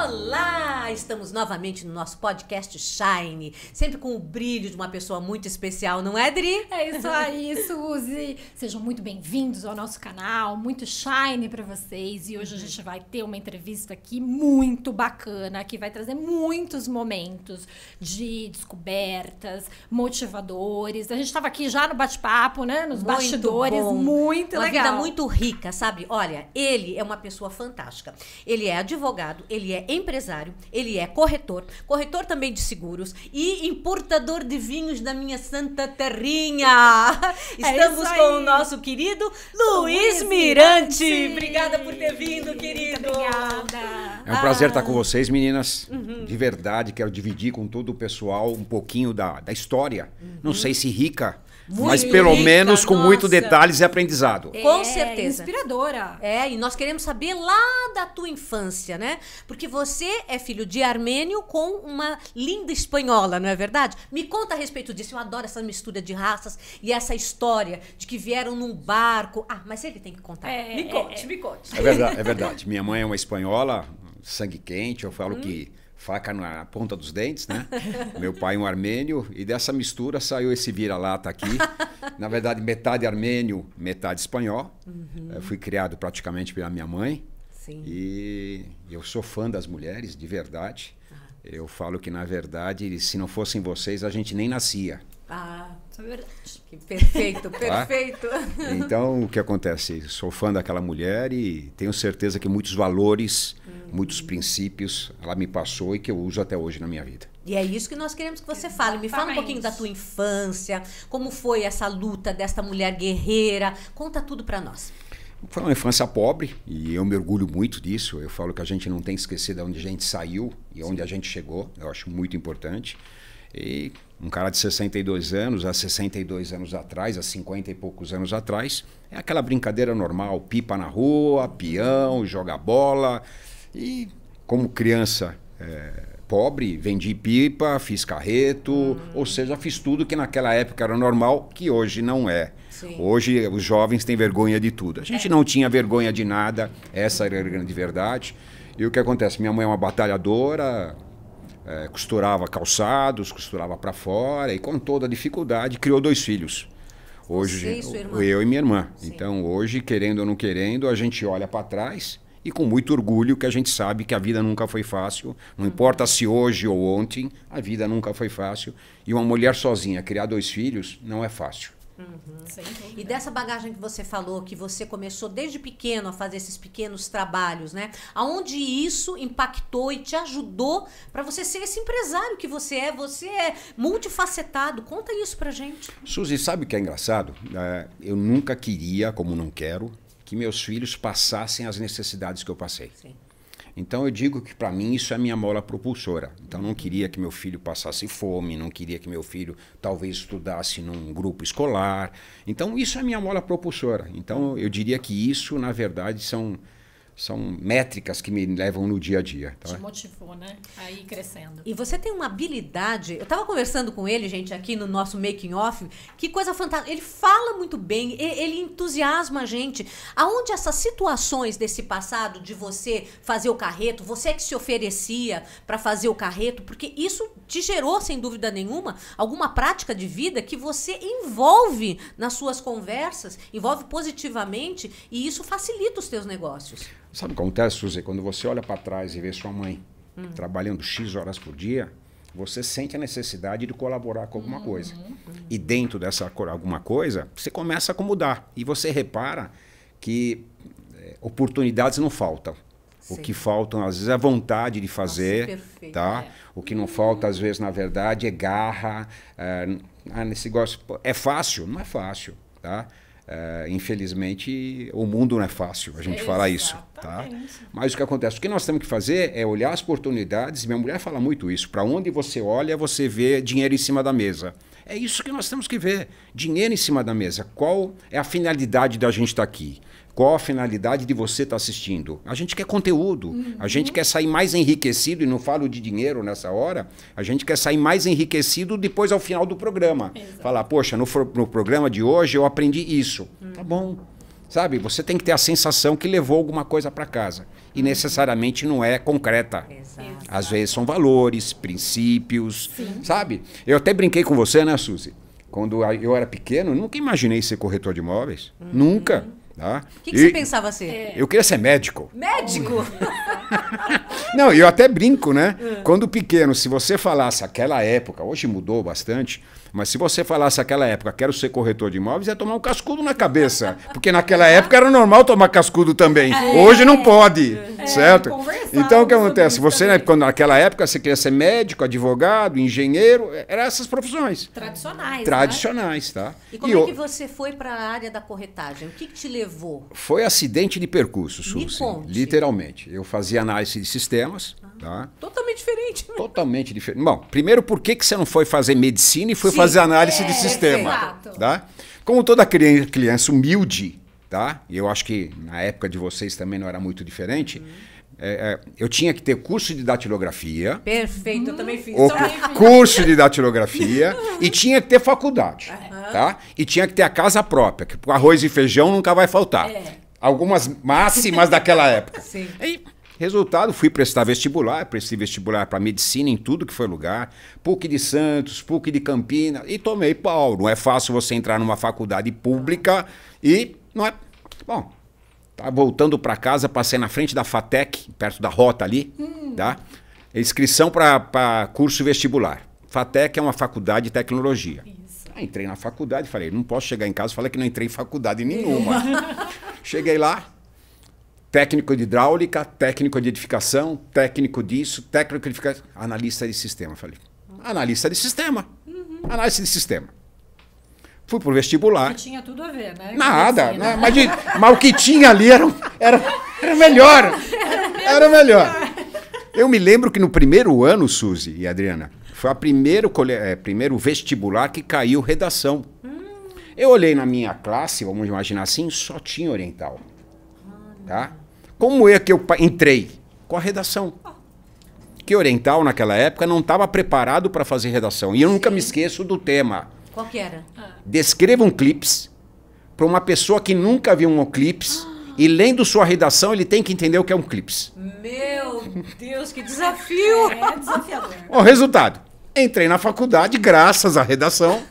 Olá! Estamos novamente no nosso podcast Shine, sempre com o brilho de uma pessoa muito especial, não é, Dri? É isso aí, Suzy! Sejam muito bem-vindos ao nosso canal, muito Shine para vocês. E hoje a gente vai ter uma entrevista aqui muito bacana, que vai trazer muitos momentos de descobertas, motivadores. A gente estava aqui já no bate-papo, né? Nos bastidores, muito legal. Uma vida muito rica, sabe? Olha, ele é uma pessoa fantástica. Ele é advogado, ele é empresário, ele é corretor também de seguros e importador de vinhos da minha santa terrinha. Estamos com o nosso querido Luiz Mirante. Obrigada por ter vindo, querido. Muito obrigada. É um prazer estar com vocês, meninas. De verdade, quero dividir com todo o pessoal um pouquinho da história. Não sei se rica, mas pelo menos com muitos detalhes e aprendizado. Com certeza. Inspiradora. E nós queremos saber lá da tua infância, né? Porque você é filho de armênio com uma linda espanhola, não é verdade? Me conta a respeito disso. Eu adoro essa mistura de raças e essa história de que vieram num barco. Ah, mas ele tem que contar. Me conte. É verdade, é verdade. Minha mãe é uma espanhola, sangue quente. Eu falo que faca na ponta dos dentes, né? Meu pai um armênio, e dessa mistura saiu esse vira-lata aqui. Na verdade, metade armênio, metade espanhol. Eu fui criado praticamente pela minha mãe. Sim. E eu sou fã das mulheres, de verdade. Eu falo que, na verdade, se não fossem vocês, a gente nem nascia. Isso é verdade. Que perfeito, perfeito. Então, o que acontece? Sou fã daquela mulher e tenho certeza que muitos valores, muitos princípios ela me passou e que eu uso até hoje na minha vida. E é isso que nós queremos que você fale. Me fala um pouquinho da tua infância, como foi essa luta desta mulher guerreira. Conta tudo pra nós. Foi uma infância pobre e eu me orgulho muito disso. Eu falo que a gente não tem que esquecer de onde a gente saiu e onde a gente chegou. Eu acho muito importante. E um cara de 62 anos, há 62 anos atrás, há 50 e poucos anos atrás, é aquela brincadeira normal, pipa na rua, peão, joga bola. E como criança pobre, vendi pipa, fiz carreto, ou seja, fiz tudo que naquela época era normal, que hoje não é. Sim. Hoje os jovens têm vergonha de tudo. A gente não tinha vergonha de nada, essa era a grande verdade. E o que acontece? Minha mãe é uma batalhadora, costurava calçados, costurava para fora e com toda a dificuldade criou 2 filhos. Hoje, Você e sua irmã? eu e minha irmã. Sim. Então hoje, querendo ou não querendo, a gente olha para trás e com muito orgulho que a gente sabe que a vida nunca foi fácil. Não importa se hoje ou ontem, a vida nunca foi fácil. E uma mulher sozinha criar 2 filhos não é fácil. Sem dúvida. E dessa bagagem que você falou, que você começou desde pequeno a fazer esses pequenos trabalhos, né? Aonde isso impactou e te ajudou para você ser esse empresário que você é? Você é multifacetado. Conta isso pra gente. Suzy, sabe o que é engraçado? Eu nunca queria, como não quero, que meus filhos passassem as necessidades que eu passei. Sim. Então eu digo que para mim isso é a minha mola propulsora. Então não queria que meu filho passasse fome, não queria que meu filho talvez estudasse num grupo escolar. Então isso é a minha mola propulsora. Então eu diria que isso, na verdade, são métricas que me levam no dia a dia. Tá? Te motivou, né? A ir crescendo. E você tem uma habilidade. Eu tava conversando com ele, gente, aqui no nosso making off. Que coisa fantástica. Ele fala muito bem, ele entusiasma a gente. Aonde essas situações desse passado de você fazer o carreto, você que se oferecia para fazer o carreto, porque isso te gerou, sem dúvida nenhuma, alguma prática de vida que você envolve nas suas conversas, envolve positivamente, e isso facilita os teus negócios. Sabe o que acontece, Suzy? Quando você olha para trás e vê sua mãe trabalhando X horas por dia, você sente a necessidade de colaborar com alguma coisa. E dentro dessa alguma coisa, você começa a mudar. E você repara que oportunidades não faltam. Sim. O que faltam, às vezes, é a vontade de fazer. Nossa, perfeito. Tá? O que não falta, às vezes, na verdade, é garra. Nesse negócio, é fácil? Não é fácil. Tá? Infelizmente, o mundo não é fácil, a gente fala isso. Tá? Mas o que acontece? O que nós temos que fazer é olhar as oportunidades. Minha mulher fala muito isso. Para onde você olha, você vê dinheiro em cima da mesa. É isso que nós temos que ver. Dinheiro em cima da mesa. Qual é a finalidade da gente estar aqui? Qual a finalidade de você estar assistindo? A gente quer conteúdo, a gente quer sair mais enriquecido, e não falo de dinheiro nessa hora, a gente quer sair mais enriquecido depois ao final do programa. Exato. Falar, poxa, no programa de hoje eu aprendi isso. Tá bom. Sabe? Você tem que ter a sensação que levou alguma coisa para casa. E necessariamente não é concreta. Exato. Às vezes são valores, princípios, sabe? Eu até brinquei com você, né, Suzy? Quando eu era pequeno, eu nunca imaginei ser corretor de imóveis. Nunca. Tá? O que você pensava ser? Eu queria ser médico. Médico? Não, eu até brinco, né? Quando pequeno, se você falasse aquela época, hoje mudou bastante, mas se você falasse aquela época, quero ser corretor de imóveis, ia tomar um cascudo na cabeça. Porque naquela época era normal tomar cascudo também. Hoje não pode, certo? Então o que acontece? Você, né, quando naquela época, você queria ser médico, advogado, engenheiro, eram essas profissões. Tradicionais. Tradicionais, tá? E como é que você foi para a área da corretagem? O que te levou? Foi acidente de percurso, Suzy. Conte. Literalmente. Eu fazia análise de sistemas. Tá? Totalmente diferente. Totalmente diferente. Bom, primeiro, por que você não foi fazer medicina e foi fazer análise de sistema? Exato. Tá? Como toda criança humilde, tá? E eu acho que na época de vocês também não era muito diferente, eu tinha que ter curso de datilografia. Perfeito, eu também fiz. Curso de datilografia e tinha que ter faculdade, tá? E tinha que ter a casa própria, que o arroz e feijão nunca vai faltar. Algumas máximas daquela época. Sim. E, resultado, fui prestar vestibular, prestei vestibular para medicina em tudo que foi lugar, PUC de Santos, PUC de Campinas, e tomei pau. Não é fácil você entrar numa faculdade pública e não é... Bom, tá voltando para casa, passei na frente da FATEC, perto da rota ali, tá? Inscrição para curso vestibular. FATEC é uma faculdade de tecnologia. Aí entrei na faculdade, falei, não posso chegar em casa e falar que não entrei em faculdade nenhuma. Cheguei lá, técnico de hidráulica, técnico de edificação, técnico disso, técnico de edificação, analista de sistema. Falei, analista de sistema. Análise de sistema. Fui pro vestibular. Que tinha tudo a ver, né? Nada, né? Mas o que tinha ali era melhor. Era melhor. Eu me lembro que no primeiro ano, Suzy e Adriana, foi o primeiro vestibular que caiu redação. Eu olhei na minha classe, vamos imaginar assim, só tinha oriental. Tá? Como é que eu entrei? Com a redação. Que oriental, naquela época, não estava preparado para fazer redação. E eu nunca me esqueço do tema. Qual que era? Descreva um clips para uma pessoa que nunca viu um clips e lendo sua redação ele tem que entender o que é um clips. Meu Deus, que desafio! É desafiador. O resultado, entrei na faculdade graças à redação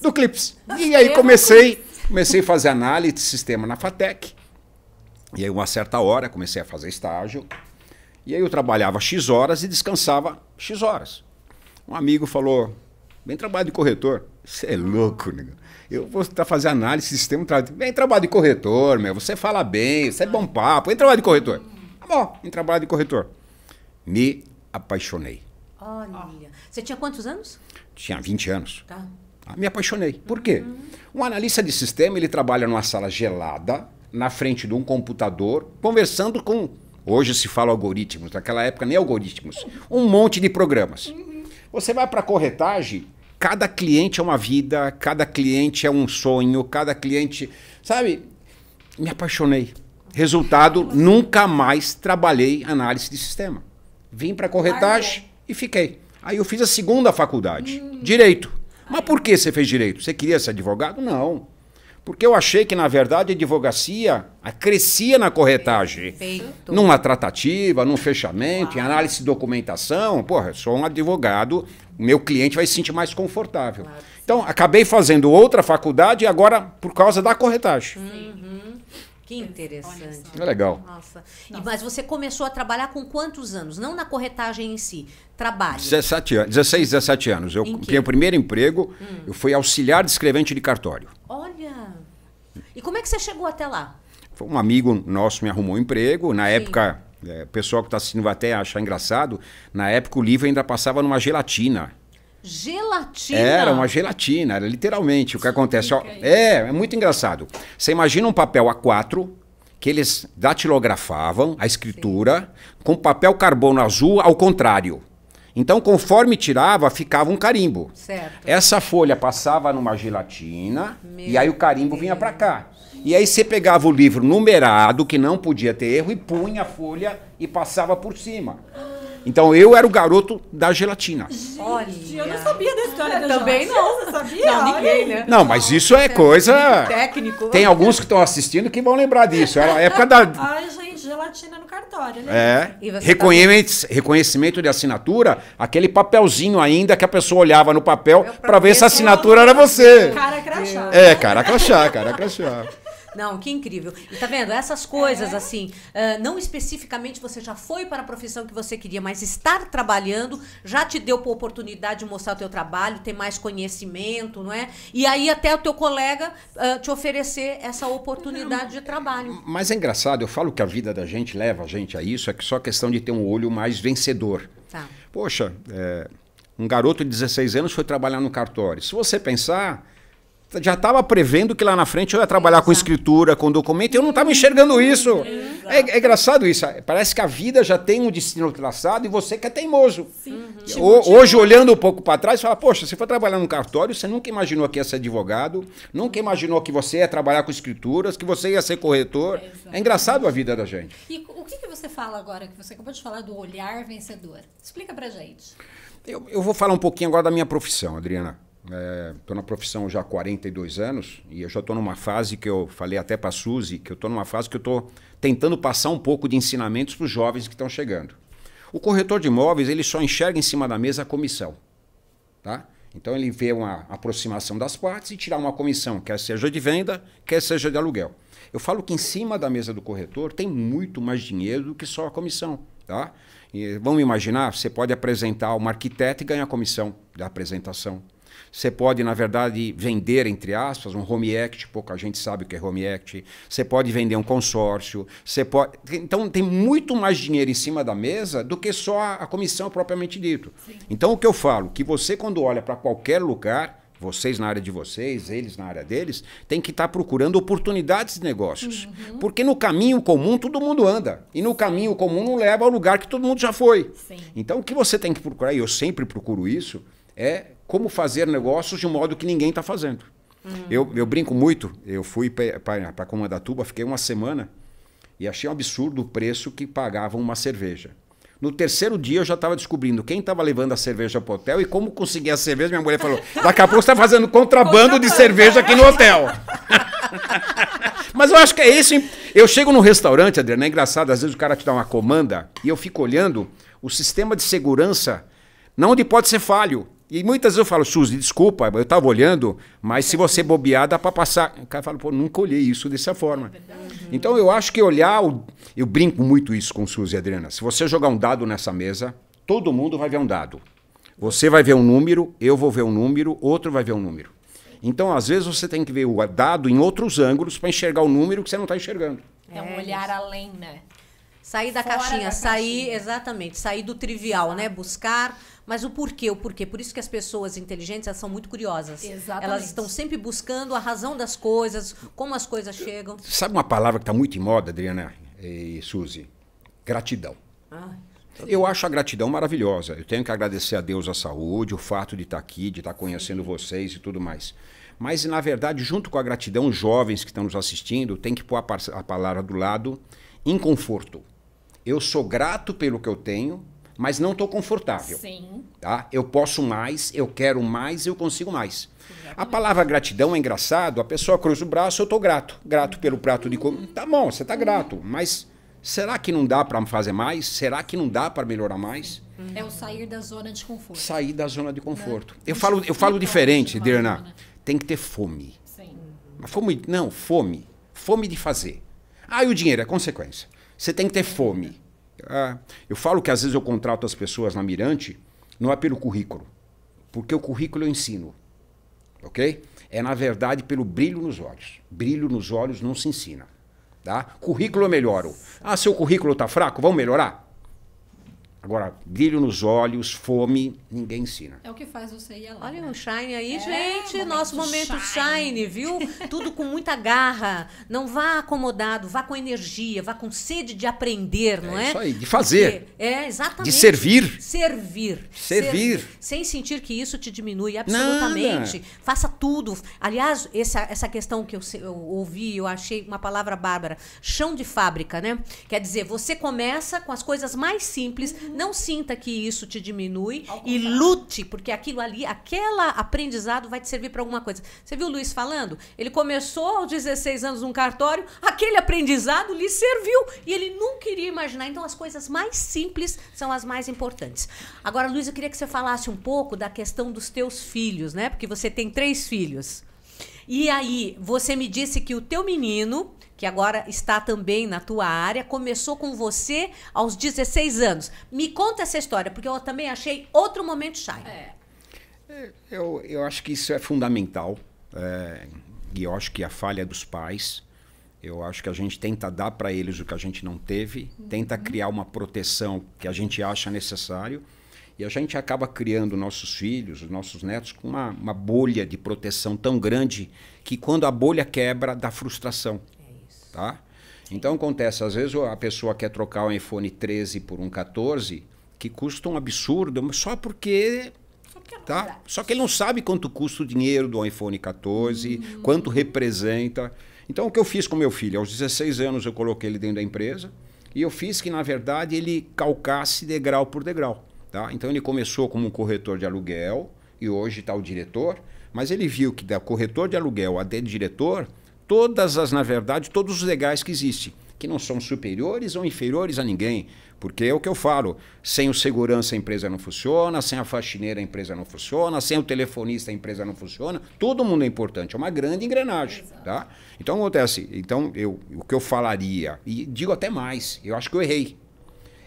do clips. E aí comecei a fazer análise de sistema na FATEC. E aí uma certa hora comecei a fazer estágio. E aí eu trabalhava X horas e descansava X horas. Um amigo falou, vem trabalhar de corretor. Você é louco, nego. Eu vou fazer análise de sistema. Vem trabalhar de corretor, meu. Você fala bem, você é bom papo. Vem trabalhar de corretor. Tá bom, vem trabalhar de corretor. Me apaixonei. Olha, você tinha quantos anos? Tinha 20 anos. Tá. Me apaixonei. Por quê? Um analista de sistema, ele trabalha numa sala gelada, na frente de um computador, conversando com... Hoje se fala algoritmos, naquela época nem algoritmos. Um monte de programas. Você vai para a corretagem, cada cliente é uma vida, cada cliente é um sonho, cada cliente... Sabe? Me apaixonei. Resultado, nunca mais trabalhei análise de sistema. Vim para a corretagem e fiquei. Aí eu fiz a segunda faculdade, Direito. Mas por que você fez Direito? Você queria ser advogado? Não. Porque eu achei que, na verdade, a advocacia crescia na corretagem. Perfeito. Numa tratativa, num fechamento, em análise de documentação. Porra, eu sou um advogado, o meu cliente vai se sentir mais confortável. Claro. Então, acabei fazendo outra faculdade agora por causa da corretagem. Que interessante. É legal. Nossa. Mas você começou a trabalhar com quantos anos? Não na corretagem em si. Trabalho. 16, 17 anos. Eu tinha o primeiro emprego, eu fui auxiliar de escrevente de cartório. Olha. E como é que você chegou até lá? Foi um amigo nosso me arrumou um emprego. Na época, o pessoal que está assistindo vai até achar engraçado, na época o livro ainda passava numa gelatina. Gelatina? Era uma gelatina, era literalmente. O que acontece? Ó, é muito engraçado. Você imagina um papel A4 que eles datilografavam a escritura com papel carbono azul ao contrário. Então, conforme tirava, ficava um carimbo. Certo. Essa folha passava numa gelatina e aí o carimbo vinha para cá. E aí você pegava o livro numerado, que não podia ter erro, e punha a folha e passava por cima. Então eu era o garoto da gelatina. Olha. Eu não sabia da história da Também gelatina. não. Você sabia? Não, ninguém, né? Não, mas isso é coisa... Técnico. Tem alguns que estão assistindo que vão lembrar disso. Era a época da... Ai, gente, gelatina no cartório, né? É, E você reconhecimento de assinatura, aquele papelzinho ainda que a pessoa olhava no papel Pra para ver ver se a se assinatura era você. Cara crachá. É, cara crachá, cara crachá. Não, que incrível. E tá vendo? Essas coisas, assim, não especificamente você já foi para a profissão que você queria, mas estar trabalhando já te deu a oportunidade de mostrar o teu trabalho, ter mais conhecimento, não é? E aí até o teu colega te oferecer essa oportunidade de trabalho. Mas é engraçado, eu falo que a vida da gente leva a gente a isso, é que só questão de ter um olho mais vencedor. Tá. Poxa, um garoto de 16 anos foi trabalhar no cartório. Se você pensar... Já estava prevendo que lá na frente eu ia trabalhar com escritura, com documento, e eu não estava enxergando isso. É engraçado isso. Parece que a vida já tem um destino traçado e você que é teimoso. Hoje, olhando um pouco para trás, fala, poxa, você foi trabalhar no cartório, você nunca imaginou que ia ser advogado, nunca imaginou que você ia trabalhar com escrituras, que você ia ser corretor. É engraçado a vida da gente. E o que você fala agora, que você acabou de falar do olhar vencedor? Explica pra gente. Eu vou falar um pouquinho agora da minha profissão, Adriana. Estou na profissão já há 42 anos e eu já estou numa fase que eu falei até para a Suzy, que eu estou numa fase que eu estou tentando passar um pouco de ensinamentos para os jovens que estão chegando. O corretor de imóveis, ele só enxerga em cima da mesa a comissão. Tá? Então ele vê uma aproximação das partes e tirar uma comissão, quer seja de venda, quer seja de aluguel. Eu falo que em cima da mesa do corretor tem muito mais dinheiro do que só a comissão. Tá? E vamos imaginar, você pode apresentar uma arquiteta e ganhar comissão da apresentação. Você pode, na verdade, vender, entre aspas, um home act, pouca gente sabe o que é home act. Você pode vender um consórcio. Então, tem muito mais dinheiro em cima da mesa do que só a comissão propriamente dito. Sim. Então, o que eu falo, que você, quando olha para qualquer lugar, vocês na área de vocês, eles na área deles, tem que estar procurando oportunidades de negócios. Porque no caminho comum todo mundo anda. E no caminho comum não leva ao lugar que todo mundo já foi. Sim. Então, o que você tem que procurar, e eu sempre procuro isso, é como fazer negócios de um modo que ninguém está fazendo. Eu brinco muito, eu fui para Comandatuba, fiquei uma semana e achei um absurdo o preço que pagavam uma cerveja. No terceiro dia eu já estava descobrindo quem estava levando a cerveja para o hotel e como conseguir a cerveja. Minha mulher falou, daqui a pouco você está fazendo contrabando de cerveja aqui no hotel. Mas eu acho que é isso. Eu chego num restaurante, Adriana, é engraçado, às vezes o cara te dá uma comanda e eu fico olhando o sistema de segurança, não onde pode ser falho. E muitas vezes eu falo, Suzy, desculpa, eu estava olhando, mas se você bobear, dá para passar. O cara fala, pô, nunca olhei isso dessa forma. Então eu acho que olhar, eu brinco muito isso com Suzy e Adriana. Se você jogar um dado nessa mesa, todo mundo vai ver um dado. Você vai ver um número, eu vou ver um número, outro vai ver um número. Então, às vezes, você tem que ver o dado em outros ângulos para enxergar o número que você não está enxergando. É um olhar além, né? Sair da caixinha, exatamente, sair do trivial, né? Buscar, mas o porquê? Por isso que as pessoas inteligentes, elas são muito curiosas. Exatamente. Elas estão sempre buscando a razão das coisas, como as coisas chegam. Sabe uma palavra que está muito em moda, Adriana e Suzy? Gratidão. Eu acho a gratidão maravilhosa. Eu tenho que agradecer a Deus a saúde, o fato de estar aqui, de estar conhecendo vocês e tudo mais. Mas, na verdade, junto com a gratidão, os jovens que estão nos assistindo têm que pôr a palavra do lado, inconforto. Eu sou grato pelo que eu tenho, mas não estou confortável. Sim. Tá? Eu posso mais, eu quero mais, eu consigo mais. Exatamente. A palavra gratidão é engraçado, a pessoa cruza o braço, eu estou grato. Grato pelo prato de comida. Tá bom, você está grato, mas será que não dá para fazer mais? Será que não dá para melhorar mais? É o sair da zona de conforto. Sair da zona de conforto. Né? Eu falo diferente, Dirna. Tem que ter fome. Sim. Fome, não, fome. Fome de fazer. E o dinheiro é consequência. Você tem que ter fome. Eu falo que às vezes eu contrato as pessoas na Mirante, não é pelo currículo. Porque o currículo eu ensino. Ok? É, na verdade, pelo brilho nos olhos. Brilho nos olhos não se ensina. Tá? Currículo eu melhoro. Seu currículo está fraco, vamos melhorar? Agora, brilho nos olhos, fome, ninguém ensina. É o que faz você ir lá. Olha o Shine aí, gente. Nosso momento Shine, viu? Tudo com muita garra. Não vá acomodado, vá com energia, vá com sede de aprender, não é? Isso aí, de fazer. Exatamente. De servir. Servir. Sem sentir que isso te diminui absolutamente. Nada. Faça tudo. Aliás, essa questão que eu ouvi, eu achei uma palavra bárbara. Chão de fábrica, né? Quer dizer, você começa com as coisas mais simples. Não sinta que isso te diminui e lute, porque aquilo ali, aquele aprendizado vai te servir para alguma coisa. Você viu o Luiz falando? Ele começou aos 16 anos num cartório, aquele aprendizado lhe serviu e ele nunca iria imaginar. Então, as coisas mais simples são as mais importantes. Agora, Luiz, eu queria que você falasse um pouco da questão dos teus filhos, né? Porque você tem 3 filhos. E aí, você me disse que o teu menino, que agora está também na tua área, começou com você aos 16 anos. Me conta essa história, porque eu também achei outro momento shy. Eu acho que isso é fundamental. E eu acho que a falha dos pais, eu acho que a gente tenta dar para eles o que a gente não teve, tenta criar uma proteção que a gente acha necessário, e a gente acaba criando nossos filhos, os nossos netos, com uma bolha de proteção tão grande que quando a bolha quebra, dá frustração. Tá? Então acontece, às vezes a pessoa quer trocar um iPhone 13 por um 14, que custa um absurdo, só porque... Tá? Só que ele não sabe quanto custa o dinheiro do iPhone 14, quanto representa. Então o que eu fiz com meu filho? Aos 16 anos eu coloquei ele dentro da empresa e eu fiz que, na verdade, ele calcasse degrau por degrau. Tá? Então ele começou como um corretor de aluguel e hoje está o diretor, mas ele viu que da corretor de aluguel a de diretor, na verdade, todos os legais que existem, que não são superiores ou inferiores a ninguém, porque é o que eu falo, sem o segurança a empresa não funciona, sem a faxineira a empresa não funciona, sem o telefonista a empresa não funciona, todo mundo é importante, é uma grande engrenagem. Tá? Então acontece, o que eu falaria, e digo até mais, eu acho que eu errei,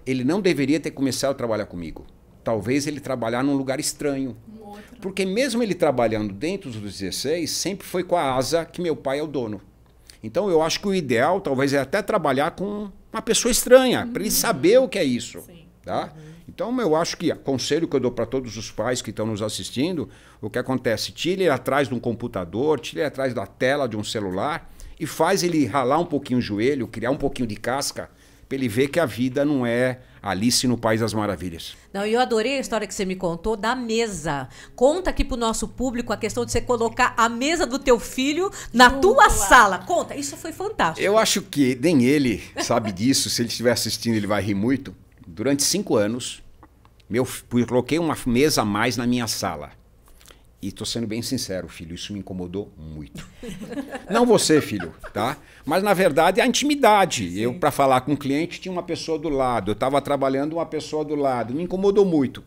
ele não deveria ter começado a trabalhar comigo, talvez ele trabalhar num lugar estranho. Porque mesmo ele trabalhando dentro dos 16, sempre foi com a asa que meu pai é o dono. Então eu acho que o ideal talvez é até trabalhar com uma pessoa estranha, para ele saber o que é isso. Tá? Então eu acho que, conselho que eu dou para todos os pais que estão nos assistindo, o que acontece, tire ele atrás de um computador, tire ele atrás da tela de um celular e faz ele ralar um pouquinho o joelho, criar um pouquinho de casca, para ele ver que a vida não é Alice no País das Maravilhas. Não, eu adorei a história que você me contou da mesa. Conta aqui pro nosso público a questão de você colocar a mesa do teu filho na tua sala. Conta, isso foi fantástico. Eu acho que nem ele sabe disso, se ele estiver assistindo ele vai rir muito. Durante 5 anos, eu coloquei uma mesa a mais na minha sala. E estou sendo bem sincero, filho, isso me incomodou muito. Não você, filho, tá? Mas, na verdade, a intimidade. Sim. Eu, para falar com o cliente, tinha uma pessoa do lado. Eu estava trabalhando uma pessoa do lado. Me incomodou muito.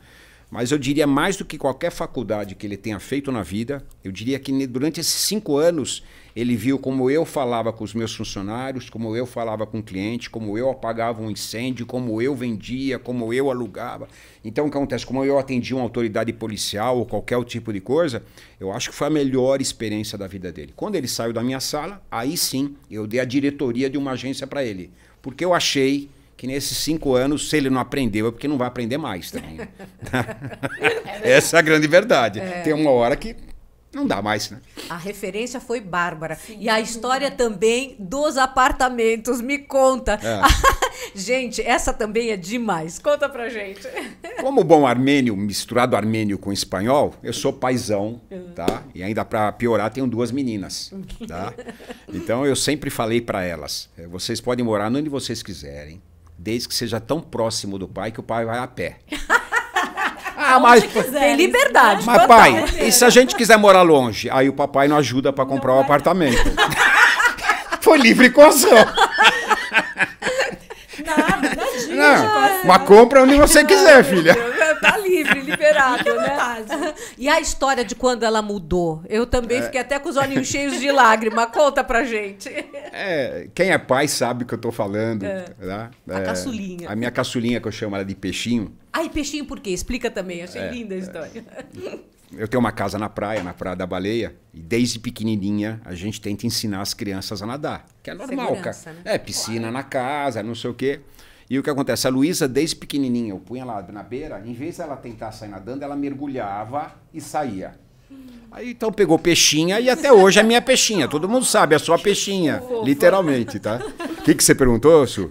Mas eu diria, mais do que qualquer faculdade que ele tenha feito na vida, eu diria que durante esses 5 anos, ele viu como eu falava com os meus funcionários, como eu falava com o cliente, como eu apagava um incêndio, como eu vendia, como eu alugava. Então, o que acontece? Como eu atendia uma autoridade policial ou qualquer tipo de coisa, eu acho que foi a melhor experiência da vida dele. Quando ele saiu da minha sala, aí sim, eu dei a diretoria de uma agência para ele. Porque eu achei que nesses 5 anos, se ele não aprendeu, é porque não vai aprender mais também. Essa é a grande verdade. Tem uma hora que não dá mais, né? A referência foi bárbara. Sim, e a história também dos apartamentos. Me conta. Gente, essa também é demais. Conta pra gente. Como bom armênio, misturado armênio com espanhol, eu sou paizão, tá? E ainda pra piorar, tenho 2 meninas, tá? Então eu sempre falei pra elas, vocês podem morar onde vocês quiserem, desde que seja tão próximo do pai que o pai vai a pé. Mas tem liberdade. Mas pai, e se a gente quiser morar longe? Aí o papai não ajuda para comprar o apartamento. Foi livre com ação. Não, mas compra onde você quiser, filha. Tá livre, liberado, né? E a história de quando ela mudou? Eu também fiquei até com os olhinhos cheios de lágrima. Conta pra gente. Quem é pai sabe o que eu tô falando. Tá? A caçulinha. A minha caçulinha, que eu chamo ela de Peixinho. Ai, Peixinho por quê? Explica também. Achei linda a história. Eu tenho uma casa na Praia da Baleia, e desde pequenininha a gente tenta ensinar as crianças a nadar. Que é normal, cara. Né? Piscina na casa, não sei o quê. E o que acontece? A Luísa, desde pequenininha, eu punha ela na beira, em vez dela tentar sair nadando, ela mergulhava e saía. Aí então pegou Peixinha e até hoje é minha Peixinha. Todo mundo sabe, é sua Peixinha, literalmente, tá? O que você perguntou, Su?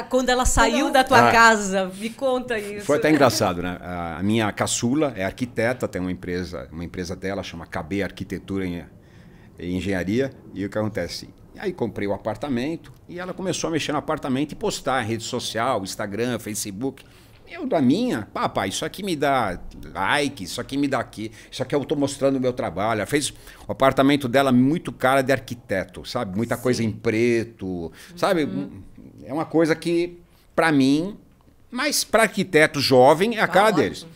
Quando ela saiu da tua casa, me conta isso. Foi até engraçado, né? A minha caçula é arquiteta, tem uma empresa dela, chama KB Arquitetura e Engenharia. E o que acontece? E aí comprei o apartamento e ela começou a mexer no apartamento e postar em rede social, Instagram, Facebook. Eu da minha, papai, isso aqui me dá like, isso aqui me dá aqui, isso aqui eu tô mostrando o meu trabalho. Ela fez o apartamento dela muito cara de arquiteto, sabe? Muita coisa em preto, sabe? É uma coisa que, pra mim, mas pra arquiteto jovem, é a cara deles.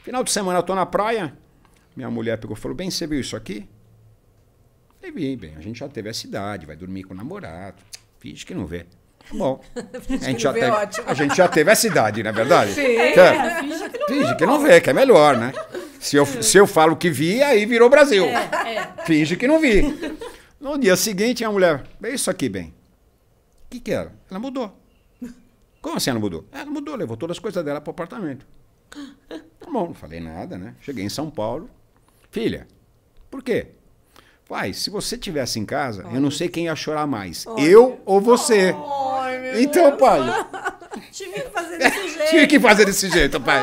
Final de semana eu tô na praia, minha mulher pegou e falou, bem, você viu isso aqui? Eu vi, bem, a gente já teve essa idade, vai dormir com o namorado, finge que não vê. Bom, a gente já teve essa idade, não é verdade? Sim. Finge que não vê, que é melhor, né? Se eu falo que vi, aí virou Brasil. Finge que não vi. No dia seguinte, a mulher, vê isso aqui, bem. O que era? Ela mudou. Como assim ela mudou? Ela mudou, levou todas as coisas dela pro apartamento. Tá bom, não falei nada, né? Cheguei em São Paulo. Filha, por quê? Pai, se você estivesse em casa, eu não sei quem ia chorar mais. Eu ou você. Então, pai. Tive que fazer desse jeito. Tive que fazer desse jeito, pai.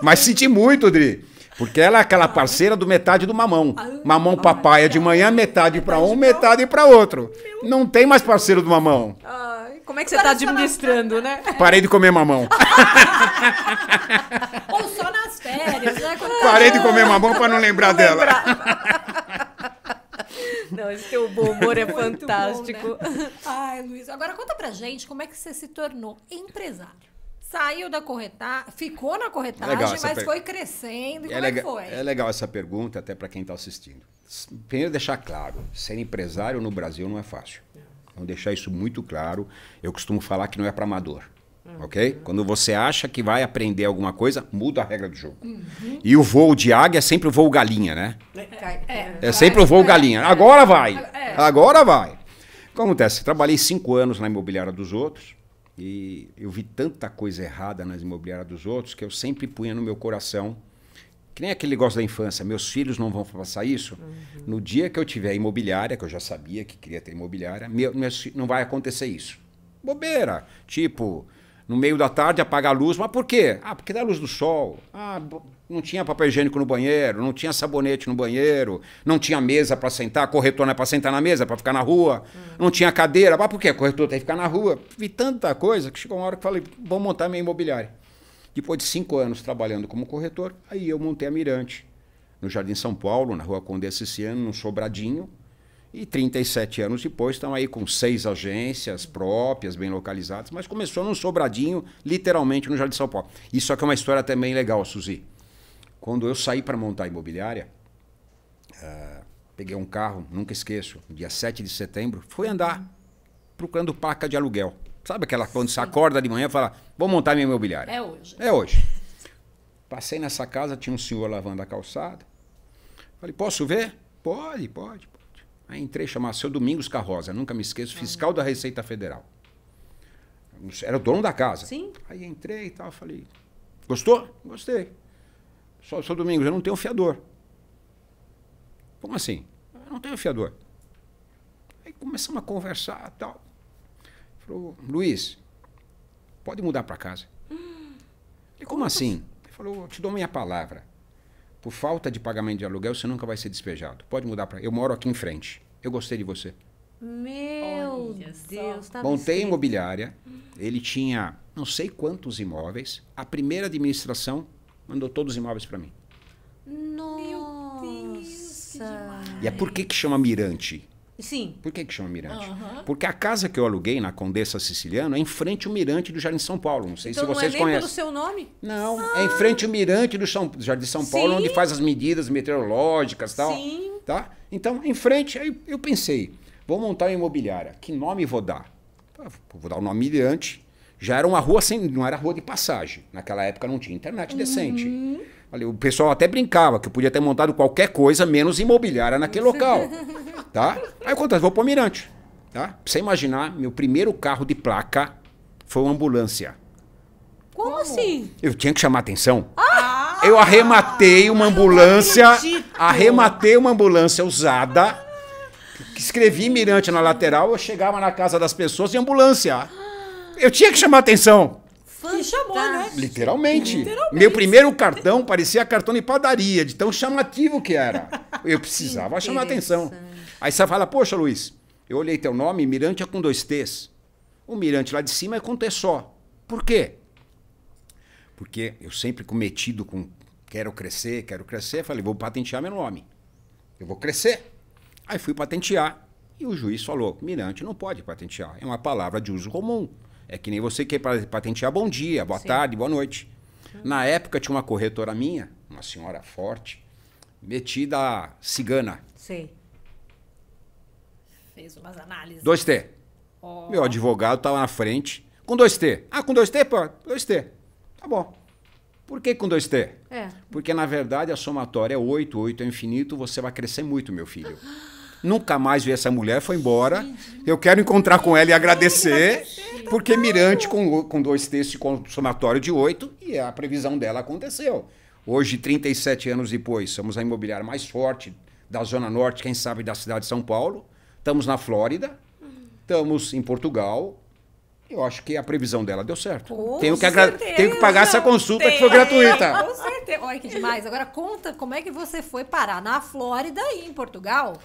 Mas senti muito, Dri. Porque ela é aquela parceira do metade do mamão. Mamão papaya de manhã, metade pra um, metade pra outro. Não tem mais parceiro do mamão. Como é que você tá administrando, né? Parei de comer mamão. Ou só nas férias, né? Parei de comer mamão pra não lembrar dela. Não, esse teu bom humor é fantástico. Bom, né? Ai, Luiz, agora conta pra gente como é que você se tornou empresário. Saiu da corretagem, ficou na corretagem, mas foi crescendo. Como é que foi? É legal essa pergunta, até para quem está assistindo. Primeiro, deixar claro, ser empresário no Brasil não é fácil. Então, deixar isso muito claro. Eu costumo falar que não é para amador. Ok? Quando você acha que vai aprender alguma coisa, muda a regra do jogo. E o voo de águia é sempre o voo galinha, né? É sempre o voo galinha. Agora vai! Agora vai! O que acontece? Trabalhei 5 anos na imobiliária dos outros e eu vi tanta coisa errada nas imobiliárias dos outros que eu sempre punha no meu coração, que nem aquele negócio da infância, meus filhos não vão passar isso. No dia que eu tiver imobiliária, que eu já sabia que queria ter imobiliária, não vai acontecer isso. Bobeira! Tipo... No meio da tarde, apaga a luz. Mas por quê? Porque dá luz do sol. Não tinha papel higiênico no banheiro, não tinha sabonete no banheiro, não tinha mesa para sentar, corretor não é para sentar na mesa, para ficar na rua, não tinha cadeira. Mas por quê? Corretor tem que ficar na rua. Vi tanta coisa que chegou uma hora que falei, vou montar minha imobiliária. Depois de 5 anos trabalhando como corretor, aí eu montei a Mirante, no Jardim São Paulo, na Rua Condessa Ciciano, num sobradinho. E 37 anos depois estão aí com 6 agências próprias, bem localizadas, mas começou num sobradinho, literalmente no Jardim São Paulo. Isso aqui é uma história também legal, Suzy. Quando eu saí para montar a imobiliária, peguei um carro, nunca esqueço, dia 7 de setembro, fui andar procurando placa de aluguel. Sabe aquela quando você acorda de manhã e fala, vou montar minha imobiliária. É hoje. É hoje. Passei nessa casa, tinha um senhor lavando a calçada. Falei, posso ver? Pode. Aí entrei, chamava Seu Domingos Carroza, nunca me esqueço, fiscal da Receita Federal. Era o dono da casa. Sim. Aí entrei e tal, falei, gostou? Gostei. Seu Domingos, eu não tenho fiador. Como assim? Eu não tenho fiador. Aí começamos a conversar e tal. Falou, Luiz, pode mudar para casa. E como assim? Ele falou, eu te dou minha palavra. Por falta de pagamento de aluguel, você nunca vai ser despejado. Pode mudar para... Eu moro aqui em frente. Eu gostei de você. Meu Deus. Montei imobiliária. Ele tinha não sei quantos imóveis. A primeira administração mandou todos os imóveis para mim. Nossa. Meu Deus, que demais. E é por que chama Mirante? Sim. Por que chama Mirante? Porque a casa que eu aluguei na Condessa Siciliano é em frente ao Mirante do Jardim São Paulo. Não sei Então se vocês não é nem conhecem. pelo seu nome? Não, é em frente ao Mirante do Jardim São Paulo, onde faz as medidas meteorológicas e tal. Sim. Tá? Então, em frente, aí eu pensei, vou montar uma imobiliária. Que nome vou dar? Vou dar o nome Mirante. Já era uma rua sem, não era rua de passagem. Naquela época não tinha internet decente. O pessoal até brincava que eu podia ter montado qualquer coisa, menos imobiliária naquele local. Tá? Aí eu contei, vou pôr Mirante. Tá? Pra você imaginar, meu primeiro carro de placa foi uma ambulância. Como assim? Eu tinha que chamar atenção. Eu arrematei uma ambulância. Arrematei uma ambulância usada. Escrevi Mirante na lateral, eu chegava na casa das pessoas em ambulância. Eu tinha que chamar atenção. E chamou, né? Literalmente. Meu primeiro cartão parecia cartão de padaria, de tão chamativo que era. Eu precisava chamar atenção. Aí você fala, poxa, Luiz, Eu olhei teu nome, Mirante é com 2 T's. O Mirante lá de cima é com T só. Por quê? Porque eu sempre cometido com quero crescer, falei, vou patentear meu nome. Eu vou crescer. Aí fui patentear e o juiz falou, Mirante não pode patentear, é uma palavra de uso comum. É que nem você quer patentear bom dia, boa tarde, boa noite. Na época tinha uma corretora minha, uma senhora forte, metida a cigana. Sei. Fez umas análises. 2T. Oh. Meu advogado estava na frente. Com 2T. Ah, com 2T? Pô, 2T. Tá bom. Por que com 2T? Porque, na verdade, a somatória é 8. 8 é infinito. Você vai crescer muito, meu filho. Nunca mais vi essa mulher, foi embora. Eu quero encontrar com ela e agradecer. Porque Mirante com 2T com somatório de 8 e a previsão dela aconteceu. Hoje, 37 anos depois, somos a imobiliária mais forte da Zona Norte, quem sabe da cidade de São Paulo. Estamos na Flórida, estamos em Portugal. Eu acho que a previsão dela deu certo. Tenho que pagar essa consulta que foi gratuita. Com certeza. Olha que demais. Agora conta como é que você foi parar na Flórida e em Portugal.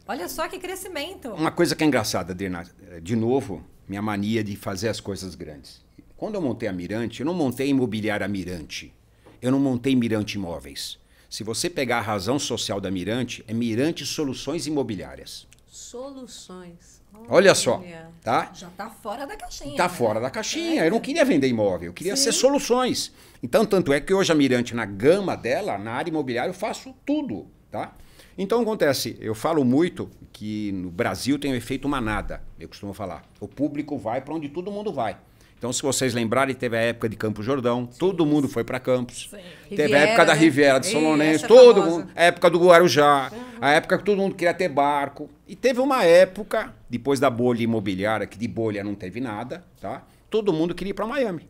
Olha só que crescimento. Uma coisa que é engraçada, Dirna, de novo, minha mania de fazer as coisas grandes. Quando eu montei a Mirante, eu não montei a imobiliária Mirante. Eu não montei Mirante Imóveis. Se você pegar a razão social da Mirante, é Mirante Soluções Imobiliárias. Soluções. Olha só, tá? Já tá fora da caixinha. Tá fora da caixinha. Eu não queria vender imóvel, eu queria ser soluções. Então, tanto é que hoje a Mirante, na gama dela, na área imobiliária, eu faço tudo, tá? Então, acontece, eu falo muito que no Brasil tem o efeito manada, eu costumo falar. O público vai para onde todo mundo vai. Então, se vocês lembrarem, teve a época de Campos Jordão, todo mundo foi para Campos. Sim. Teve a época da Riviera de São Lourenço, todo mundo, a época do Guarujá, a época que todo mundo queria ter barco. E teve uma época, depois da bolha imobiliária, que de bolha não teve nada, tá? Todo mundo queria ir para Miami.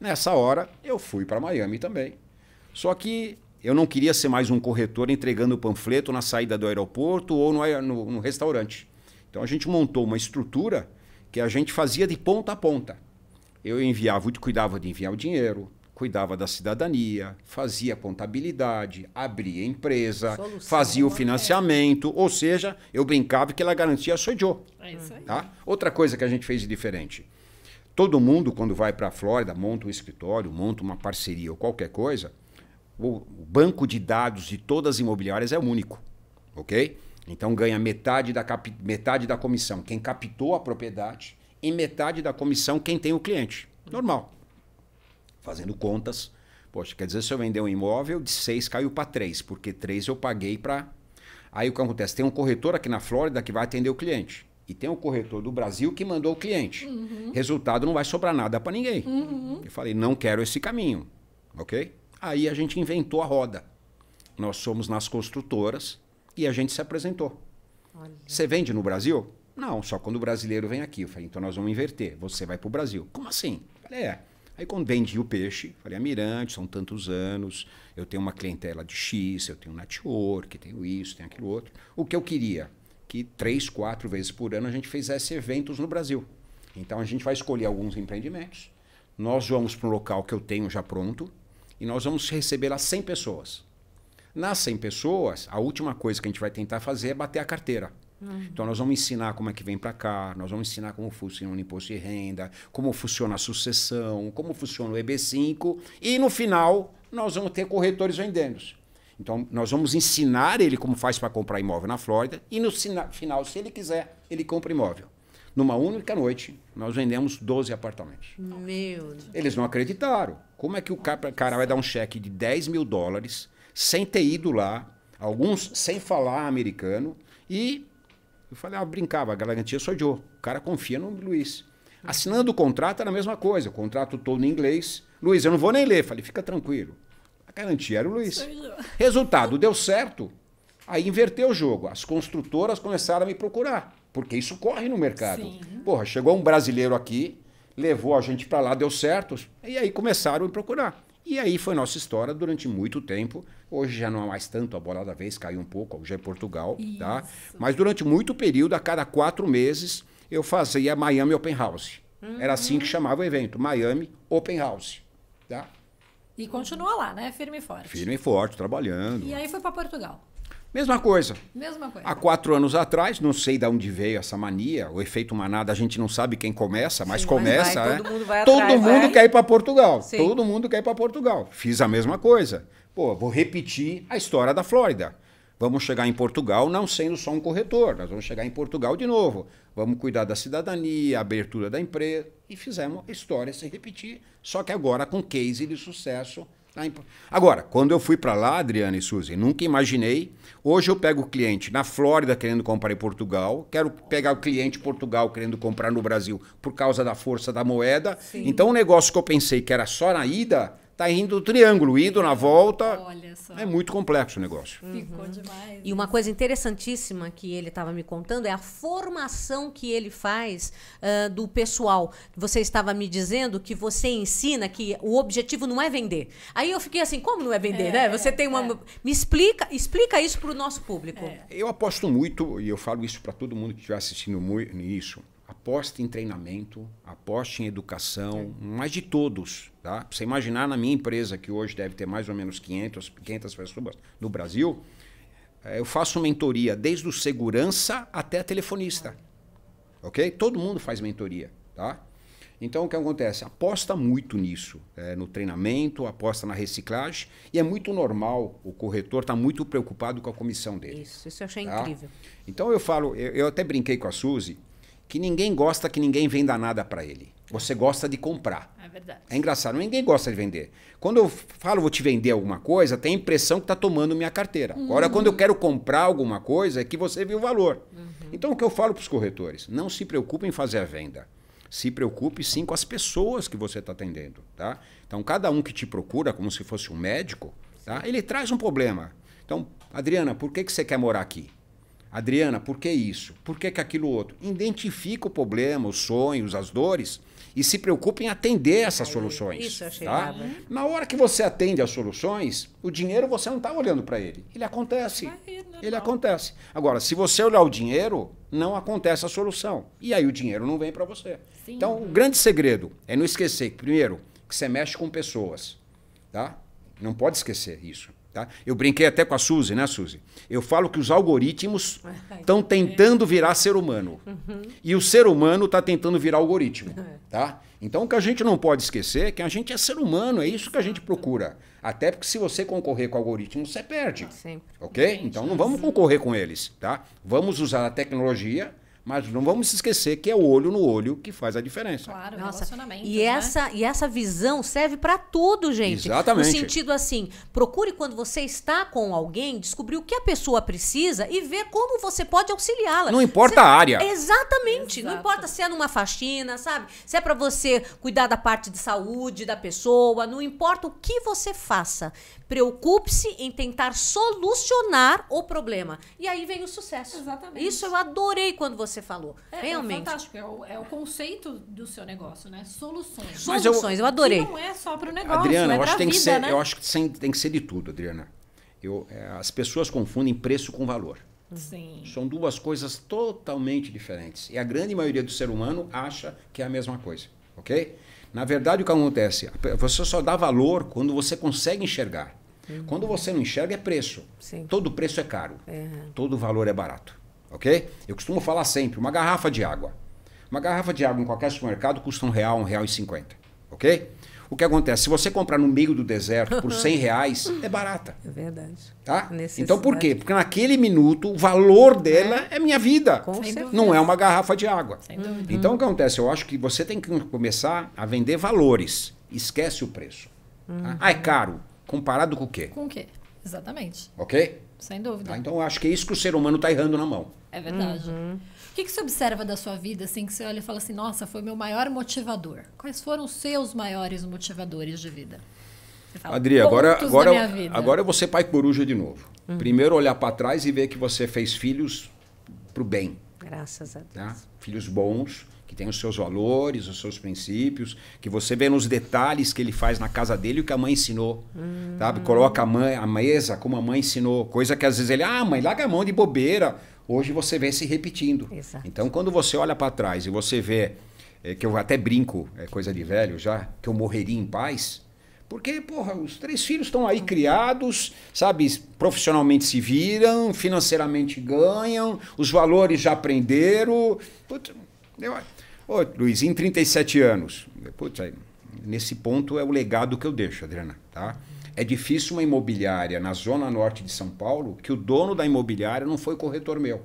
Nessa hora, eu fui para Miami também. Só que eu não queria ser mais um corretor entregando o panfleto na saída do aeroporto ou no restaurante. Então, a gente montou uma estrutura que a gente fazia de ponta a ponta. Eu cuidava de enviar o dinheiro, cuidava da cidadania, fazia contabilidade, abria empresa, fazia o financiamento, ou seja, eu brincava que ela garantia sou eu. É isso aí. Tá? Outra coisa que a gente fez de diferente. Todo mundo, quando vai para a Flórida, monta um escritório, monta uma parceria ou qualquer coisa, o banco de dados de todas as imobiliárias é único, ok? Então ganha metade da comissão quem captou a propriedade e metade da comissão quem tem o cliente. Normal. Fazendo contas, poxa, quer dizer, se eu vender um imóvel, de 6 caiu para 3, porque 3 eu paguei para... Aí o que acontece? Tem um corretor aqui na Flórida que vai atender o cliente. E tem um corretor do Brasil que mandou o cliente. Resultado, não vai sobrar nada para ninguém. Eu falei, não quero esse caminho, ok? Aí a gente inventou a roda. Nós somos nas construtoras e a gente se apresentou. Olha. Você vende no Brasil? Não, só quando o brasileiro vem aqui. Eu falei, então nós vamos inverter. Você vai para o Brasil. Como assim? Eu falei, Aí quando vendi o peixe, falei, Mirante, são tantos anos, eu tenho uma clientela de X, eu tenho network, tenho isso, tenho aquilo outro. O que eu queria? Que 3, 4 vezes por ano a gente fizesse eventos no Brasil. Então a gente vai escolher alguns empreendimentos, nós vamos para um local que eu tenho já pronto e nós vamos receber lá 100 pessoas. Nas 100 pessoas, a última coisa que a gente vai tentar fazer é bater a carteira. Então, nós vamos ensinar como é que vem para cá, nós vamos ensinar como funciona o imposto de renda, como funciona a sucessão, como funciona o EB5 e, no final, nós vamos ter corretores vendendo. Então, nós vamos ensinar ele como faz para comprar imóvel na Flórida e, no final, se ele quiser, ele compra imóvel. Numa única noite, nós vendemos 12 apartamentos. Meu Deus. Eles não acreditaram. Como é que o cara vai dar um cheque de $10 mil sem ter ido lá, alguns sem falar americano e... Eu falei, brincava, a garantia sou eu. O cara confia no Luiz. Assinando o contrato era a mesma coisa, o contrato todo em inglês. Luiz, eu não vou nem ler. Falei, fica tranquilo. A garantia era o Luiz. Resultado, deu certo. Aí inverteu o jogo. As construtoras começaram a me procurar, porque isso corre no mercado. Sim. Porra, chegou um brasileiro aqui, levou a gente para lá, deu certo. E aí começaram a me procurar. E aí foi nossa história durante muito tempo. Hoje já não é mais tanto, a bola da vez caiu um pouco, hoje é Portugal, tá? Mas durante muito período, a cada 4 meses, eu fazia Miami Open House. Era assim que chamava o evento, Miami Open House, tá? E continua lá, né? Firme e forte. Firme e forte, trabalhando. E aí foi para Portugal. Mesma coisa. Mesma coisa. Há 4 anos atrás, não sei de onde veio essa mania, o efeito manada, a gente não sabe quem começa, mas começa. Mas vai, né? todo mundo vai Todo atrás, mundo vai. quer ir para Portugal. Sim. Todo mundo quer ir para Portugal. Fiz a mesma coisa. Pô, vou repetir a história da Flórida. Vamos chegar em Portugal não sendo só um corretor, nós vamos chegar em Portugal de novo. Vamos cuidar da cidadania, abertura da empresa. E fizemos a história se repetir, só que agora com case de sucesso. Agora, quando eu fui para lá, Adriana e Suzy, nunca imaginei. Hoje eu pego o cliente na Flórida querendo comprar em Portugal, quero pegar o cliente em Portugal querendo comprar no Brasil por causa da força da moeda. Sim. Então o negócio que eu pensei que era só na ida, tá indo o triângulo, indo na volta. Olha só. É muito complexo o negócio. Ficou demais. E uma coisa interessantíssima que ele estava me contando é a formação que ele faz do pessoal. Você estava me dizendo que você ensina que o objetivo não é vender. Aí eu fiquei assim, como não é vender, né? Você tem uma... Me explica isso para o nosso público. Eu aposto muito, e eu falo isso para todo mundo que estiver assistindo isso, aposte em treinamento, aposte em educação, mas de todos. Tá? Pra você imaginar, na minha empresa, que hoje deve ter mais ou menos 500 pessoas no Brasil, eu faço mentoria desde o segurança até a telefonista. Ok? Todo mundo faz mentoria. Tá? Então, o que acontece? Aposta muito nisso, no treinamento, aposta na reciclagem, e é muito normal o corretor estar muito preocupado com a comissão dele. Isso eu achei Tá? incrível. Então, eu falo, eu até brinquei com a Suzy, que ninguém gosta que ninguém venda nada para ele. Você gosta de comprar. É verdade. É engraçado, ninguém gosta de vender. Quando eu falo vou te vender alguma coisa, tem a impressão que está tomando minha carteira. Agora, quando eu quero comprar alguma coisa, é que você viu o valor. Então, o que eu falo para os corretores? Não se preocupe em fazer a venda. Se preocupe, sim, com as pessoas que você está atendendo. Tá? Então, cada um que te procura, como se fosse um médico, tá? Ele traz um problema. Então, Adriana, por que você quer morar aqui? Adriana, por que isso? Por que aquilo outro? Identifica o problema, os sonhos, as dores e se preocupe em atender essas soluções. Isso eu achei tá? bárbaro. Na hora que você atende as soluções, o dinheiro você não está olhando para ele. Ele acontece. Ele acontece. Agora, se você olhar o dinheiro, não acontece a solução. E aí o dinheiro não vem para você. Sim. Então, o grande segredo é não esquecer, primeiro, que você mexe com pessoas. Tá? Não pode esquecer isso. Tá? Eu brinquei até com a Suzy, né, Suzy? Eu falo que os algoritmos estão tentando virar ser humano. E o ser humano está tentando virar algoritmo. Tá? Então, o que a gente não pode esquecer é que a gente é ser humano, é isso que a gente procura. Até porque se você concorrer com o algoritmo, você perde. Sempre. Ok? Então, não vamos concorrer com eles. Tá? Vamos usar a tecnologia, mas não vamos se esquecer que é o olho no olho que faz a diferença. Claro, Nossa, relacionamento. e essa visão serve para tudo, gente. Exatamente. No sentido assim, procure quando você está com alguém, descobrir o que a pessoa precisa e ver como você pode auxiliá-la. Não importa a área. Exatamente. Não Exato. importa se é numa faxina, sabe? Se é para você cuidar da parte de saúde da pessoa, não importa o que você faça. Preocupe-se em tentar solucionar o problema. E aí vem o sucesso. Exatamente. Isso eu adorei quando você falou. Realmente. É fantástico. É o conceito do seu negócio, né? Soluções. Mas Soluções, eu adorei. Que não é só para o negócio, Adriana, é eu acho pra que tem que vida, ser, né? eu acho que tem que ser de tudo, Adriana. As pessoas confundem preço com valor. Sim. São duas coisas totalmente diferentes. E a grande maioria do ser humano acha que é a mesma coisa, ok? Na verdade, o que acontece? Você só dá valor quando você consegue enxergar. Quando você não enxerga, é preço. Sim. Todo preço é caro. Todo valor é barato, ok? Eu costumo falar sempre, uma garrafa de água. Uma garrafa de água em qualquer supermercado custa R$1, R$1,50, ok? O que acontece? Se você comprar no meio do deserto por R$100, é barata. É verdade. Tá? Necessidade. Então por quê? Porque naquele minuto o valor dela é minha vida. Com certeza. Não é uma garrafa de água. Sem dúvida. Então o que acontece? Eu acho que você tem que começar a vender valores. Esquece o preço. Tá? Ah, é caro. Comparado com o quê? Com o quê? Exatamente. Ok? Sem dúvida. Tá? Então eu acho que é isso que o ser humano está errando na mão. É verdade. O que você observa da sua vida, assim, que você olha e fala assim, nossa, foi meu maior motivador? Quais foram os seus maiores motivadores de vida? Você fala, Adri, pontos da minha vida. agora eu vou ser pai coruja de novo. Primeiro olhar para trás e ver que você fez filhos pro bem. Graças a Deus. Tá? Filhos bons, que têm os seus valores, os seus princípios, que você vê nos detalhes que ele faz na casa dele o que a mãe ensinou. Sabe? Coloca a mesa como a mãe ensinou. Coisa que às vezes ele, mãe, larga a mão de bobeira. Hoje você vê se repetindo. Exato. Então, quando você olha para trás e você vê, que eu até brinco, é coisa de velho já, que eu morreria em paz, Porque, porra, os 3 filhos estão aí criados, sabe, profissionalmente se viram, financeiramente ganham, os valores já aprenderam. Putz, ô, Luiz, em 37 anos, putz, nesse ponto é o legado que eu deixo, Adriana, tá? É difícil uma imobiliária na zona norte de São Paulo que o dono da imobiliária não foi corretor meu.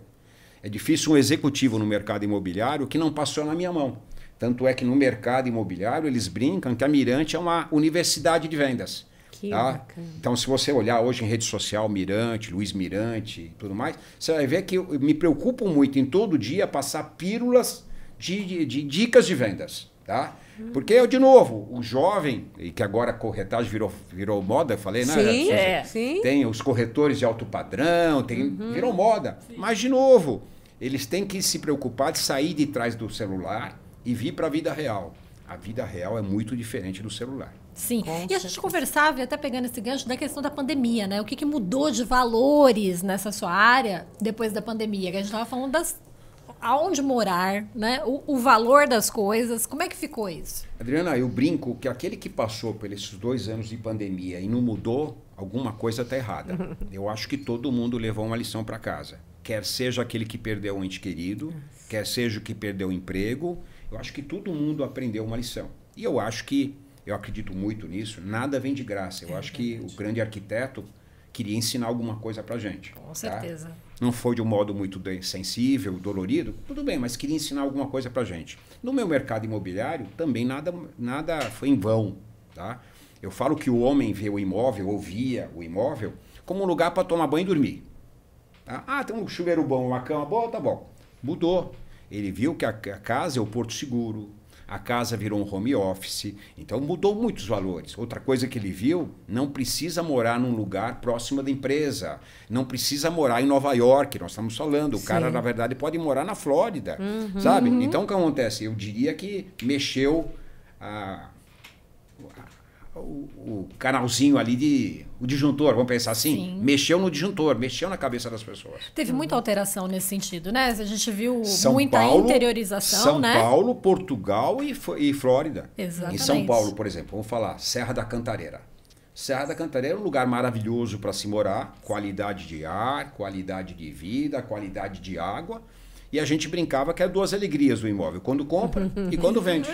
É difícil um executivo no mercado imobiliário que não passou na minha mão. Tanto é que no mercado imobiliário eles brincam que a Mirante é uma universidade de vendas. Que tá? bacana. Então, se você olhar hoje em rede social, Mirante, Luiz Mirante e tudo mais, você vai ver que eu me preocupo muito em todo dia passar pílulas de dicas de vendas. Tá? Porque, de novo, o jovem, e que agora a corretagem virou moda, eu falei, né? Sim, sim. Tem os corretores de alto padrão, virou moda. Sim. Mas, de novo, eles têm que se preocupar de sair de trás do celular e vir para a vida real. A vida real é muito diferente do celular. Sim. E a gente conversava, e até pegando esse gancho, da questão da pandemia, né? O que mudou de valores nessa sua área depois da pandemia? Que a gente estava falando aonde morar, né? O valor das coisas. Como é que ficou isso? Adriana, eu brinco que aquele que passou por esses 2 anos de pandemia e não mudou, alguma coisa está errada. Eu acho que todo mundo levou uma lição para casa. Quer seja aquele que perdeu um ente querido, quer seja o que perdeu o emprego, eu acho que todo mundo aprendeu uma lição. E eu acredito muito nisso, nada vem de graça. Eu acho que o grande arquiteto queria ensinar alguma coisa pra gente. Com certeza. Tá? Não foi de um modo muito sensível, dolorido, tudo bem, mas queria ensinar alguma coisa pra gente. No meu mercado imobiliário, também nada foi em vão. Tá? Eu falo que o homem vê o imóvel, ou via o imóvel, como um lugar para tomar banho e dormir. Tá? Ah, tem um chuveiro bom, uma cama boa, tá bom. Mudou. Ele viu que a casa é o porto seguro, a casa virou um home office, então mudou muitos valores. Outra coisa que ele viu, não precisa morar num lugar próximo da empresa, não precisa morar em Nova York, nós estamos falando, o cara na verdade pode morar na Flórida, sabe? Então o que acontece? Eu diria que mexeu o canalzinho ali o disjuntor, vamos pensar assim, Sim. mexeu no disjuntor, mexeu na cabeça das pessoas. Teve muita alteração nesse sentido, né? A gente viu São muita Paulo, interiorização, São né? Paulo, Portugal e Flórida. Exatamente. Em São Paulo, por exemplo, vamos falar Serra da Cantareira. Serra da Cantareira é um lugar maravilhoso para se morar, qualidade de ar, qualidade de vida, qualidade de água. E a gente brincava que é 2 alegrias do imóvel, quando compra e quando vende.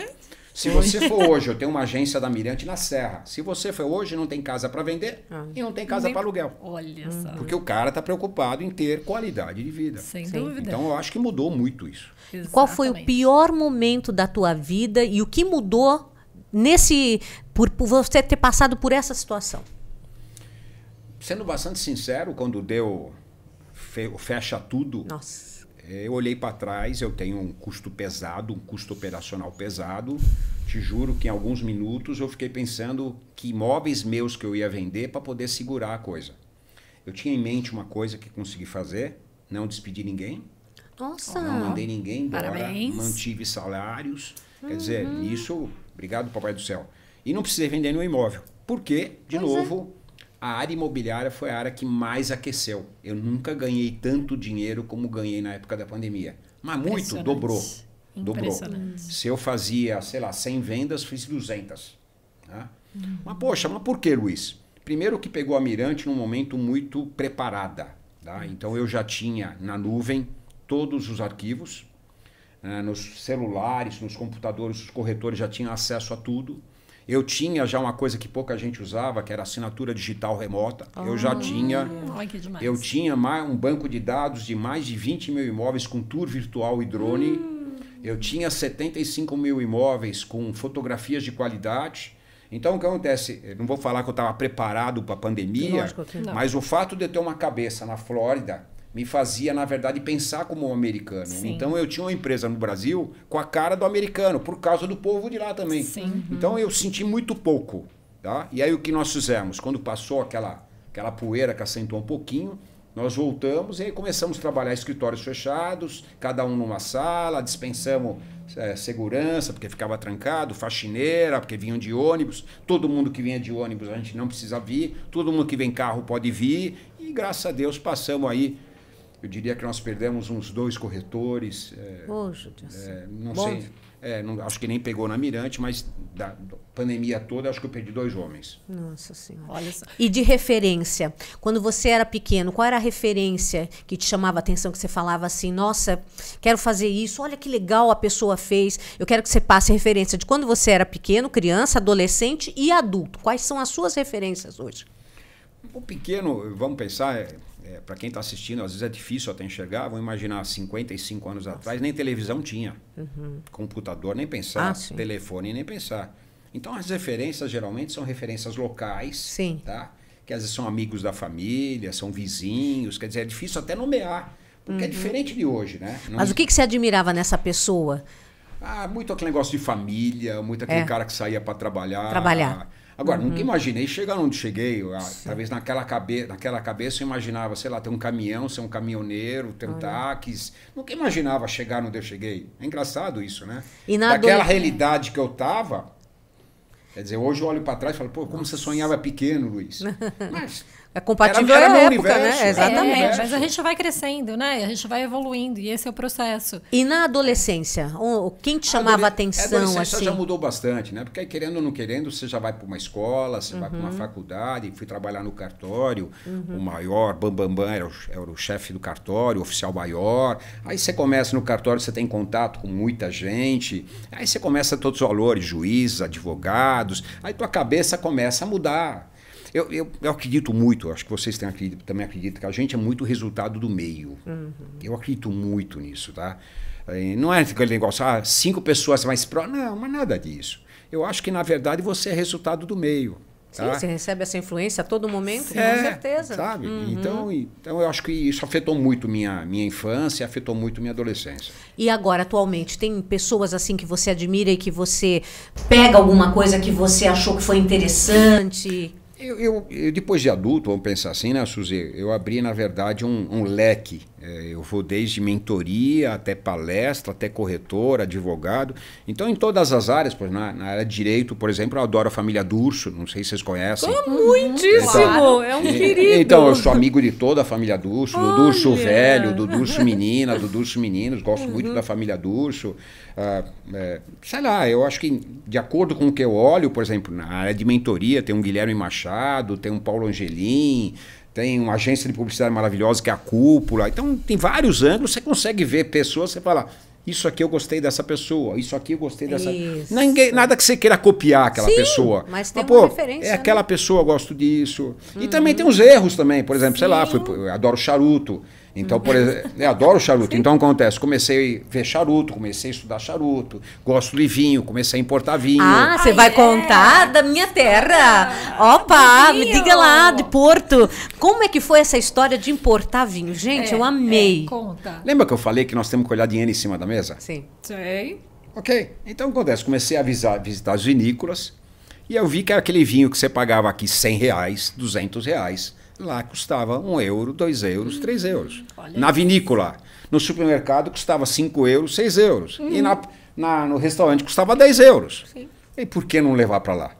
Se você for hoje, eu tenho uma agência da Mirante na Serra. Se você for hoje, não tem casa para vender e não tem casa para aluguel. Olha só. Porque o cara está preocupado em ter qualidade de vida. Sem dúvida. Então, eu acho que mudou muito isso. Exatamente. Qual foi o pior momento da tua vida e o que mudou por você ter passado por essa situação? Sendo bastante sincero, quando deu fecha tudo, Nossa. eu olhei para trás, eu tenho um custo pesado, um custo operacional pesado. Te juro que em alguns minutos eu fiquei pensando que imóveis meus que eu ia vender para poder segurar a coisa. Eu tinha em mente uma coisa que consegui fazer, não despedi ninguém, Nossa. não mandei ninguém embora, Parabéns. mantive salários. Quer dizer, isso, obrigado Papai do Céu. E não precisei vender nenhum imóvel. Porque, de novo, a área imobiliária foi a área que mais aqueceu. Eu nunca ganhei tanto dinheiro como ganhei na época da pandemia. Mas muito, dobrou. Dobrou. Se eu fazia, sei lá, 100 vendas, fiz 200. Tá? Mas, poxa, mas por que, Luiz? Primeiro que pegou a Mirante num momento muito preparada. Tá? Então, eu já tinha na nuvem todos os arquivos. Nos celulares, nos computadores, os corretores já tinham acesso a tudo. Eu tinha já uma coisa que pouca gente usava, que era assinatura digital remota. Eu já tinha. Ai, que demais. Eu tinha um banco de dados de mais de 20 mil imóveis com tour virtual e drone. Eu tinha 75 mil imóveis com fotografias de qualidade. Então, o que acontece? Eu não vou falar que eu estava preparado para a pandemia, Lógico que não. mas o fato de eu ter uma cabeça na Flórida me fazia, na verdade, pensar como um americano. Sim. Então, eu tinha uma empresa no Brasil com a cara do americano, por causa do povo de lá também. Sim. Então, eu senti muito pouco. Tá? E aí, o que nós fizemos? Quando passou aquela poeira que assentou um pouquinho, nós voltamos e aí começamos a trabalhar escritórios fechados, cada um numa sala, dispensamos segurança, porque ficava trancado, faxineira, porque vinham de ônibus. Todo mundo que vinha de ônibus a gente não precisa vir, todo mundo que vem carro pode vir. E, graças a Deus, passamos aí. Eu diria que nós perdemos uns 2 corretores. Poxa, Deus. Não Bom. sei. Acho que nem pegou na Mirante, mas da pandemia toda, acho que eu perdi 2 homens. Nossa Senhora. Olha só. E de referência, quando você era pequeno, qual era a referência que te chamava a atenção, que você falava assim, nossa, quero fazer isso, olha que legal a pessoa fez, eu quero que você passe referência de quando você era pequeno, criança, adolescente e adulto. Quais são as suas referências hoje? O pequeno, vamos pensar, para quem está assistindo, às vezes é difícil até enxergar, vamos imaginar 55 anos atrás, nem televisão tinha, computador nem pensar, telefone nem pensar. Então as referências geralmente são referências locais, Sim. Tá? Que às vezes são amigos da família, são vizinhos, quer dizer, é difícil até nomear, porque é diferente de hoje, né? Mas o que você admirava nessa pessoa? Muito aquele negócio de família, muito aquele cara que saía para trabalhar. Agora, nunca imaginei chegar onde cheguei. Talvez naquela cabeça eu imaginava, sei lá, ter um caminhão, ser um caminhoneiro, ter um táxi. Nunca imaginava chegar onde eu cheguei. É engraçado isso, né? E daquela realidade que eu tava. Quer dizer, hoje eu olho para trás e falo, pô, como você sonhava pequeno, Luiz. Mas é compatível era à época, universo, né? Exatamente. Mas a gente vai crescendo, né? A gente vai evoluindo e esse é o processo. E na adolescência, quem te chamava a atenção? A adolescência assim? já mudou bastante, né? Porque aí, querendo ou não querendo, você já vai para uma escola, você vai para uma faculdade, fui trabalhar no cartório, o maior, Bambambam era o chefe do cartório, o oficial maior. Aí você começa no cartório, você tem contato com muita gente, aí você começa todos os valores, juízes, advogados, aí tua cabeça começa a mudar. Eu acredito muito, acho que vocês também acreditam, que a gente é muito resultado do meio. Eu acredito muito nisso, tá? Não é aquele negócio, 5 pessoas mais próximas. Não, mas nada disso. Eu acho que, na verdade, você é resultado do meio. Tá? Sim, você recebe essa influência a todo momento, com certeza. Sabe? Então, eu acho que isso afetou muito minha infância, afetou muito minha adolescência. E agora, atualmente, tem pessoas assim que você admira e que você pega alguma coisa que você achou que foi interessante? Eu depois de adulto, vamos pensar assim, né, Suzy? Eu abri, na verdade, um leque. Eu vou desde mentoria até palestra, até corretor, advogado. Então, em todas as áreas, na área de direito, por exemplo, eu adoro a família Durso, não sei se vocês conhecem. Muitíssimo! É um querido! Então, eu sou amigo de toda a família Durso, do Durso velho, do Durso menina, do Durso meninos, gosto muito da família Durso. Sei lá, eu acho que, de acordo com o que eu olho, por exemplo, na área de mentoria, tem um Guilherme Machado, tem um Paulo Angelim, tem uma agência de publicidade maravilhosa que é a Cúpula. Então, tem vários ângulos, você consegue ver pessoas, você fala, isso aqui eu gostei dessa pessoa, isso aqui eu gostei dessa... Nada que você queira copiar aquela pessoa. Mas tem uma referência, aquela pessoa, eu gosto disso. E também tem os erros também, por exemplo, sei lá, eu adoro charuto. Então, por exemplo, eu adoro charuto. Então, acontece, comecei a ver charuto, comecei a estudar charuto, gosto de vinho, comecei a importar vinho. Você vai contar da minha terra. Opa, me diga lá, de Porto. Como é que foi essa história de importar vinho? Gente, eu amei. Conta. Lembra que eu falei que nós temos que olhar dinheiro em cima da mesa? Sim. Sei. Ok. Então, acontece, comecei a visitar as vinícolas e eu vi que aquele vinho que você pagava aqui R$100, R$200, lá custava €1, €2, €3. Na vinícola. No supermercado custava €5, €6. E no restaurante custava €10. Sim. E por que não levar para lá?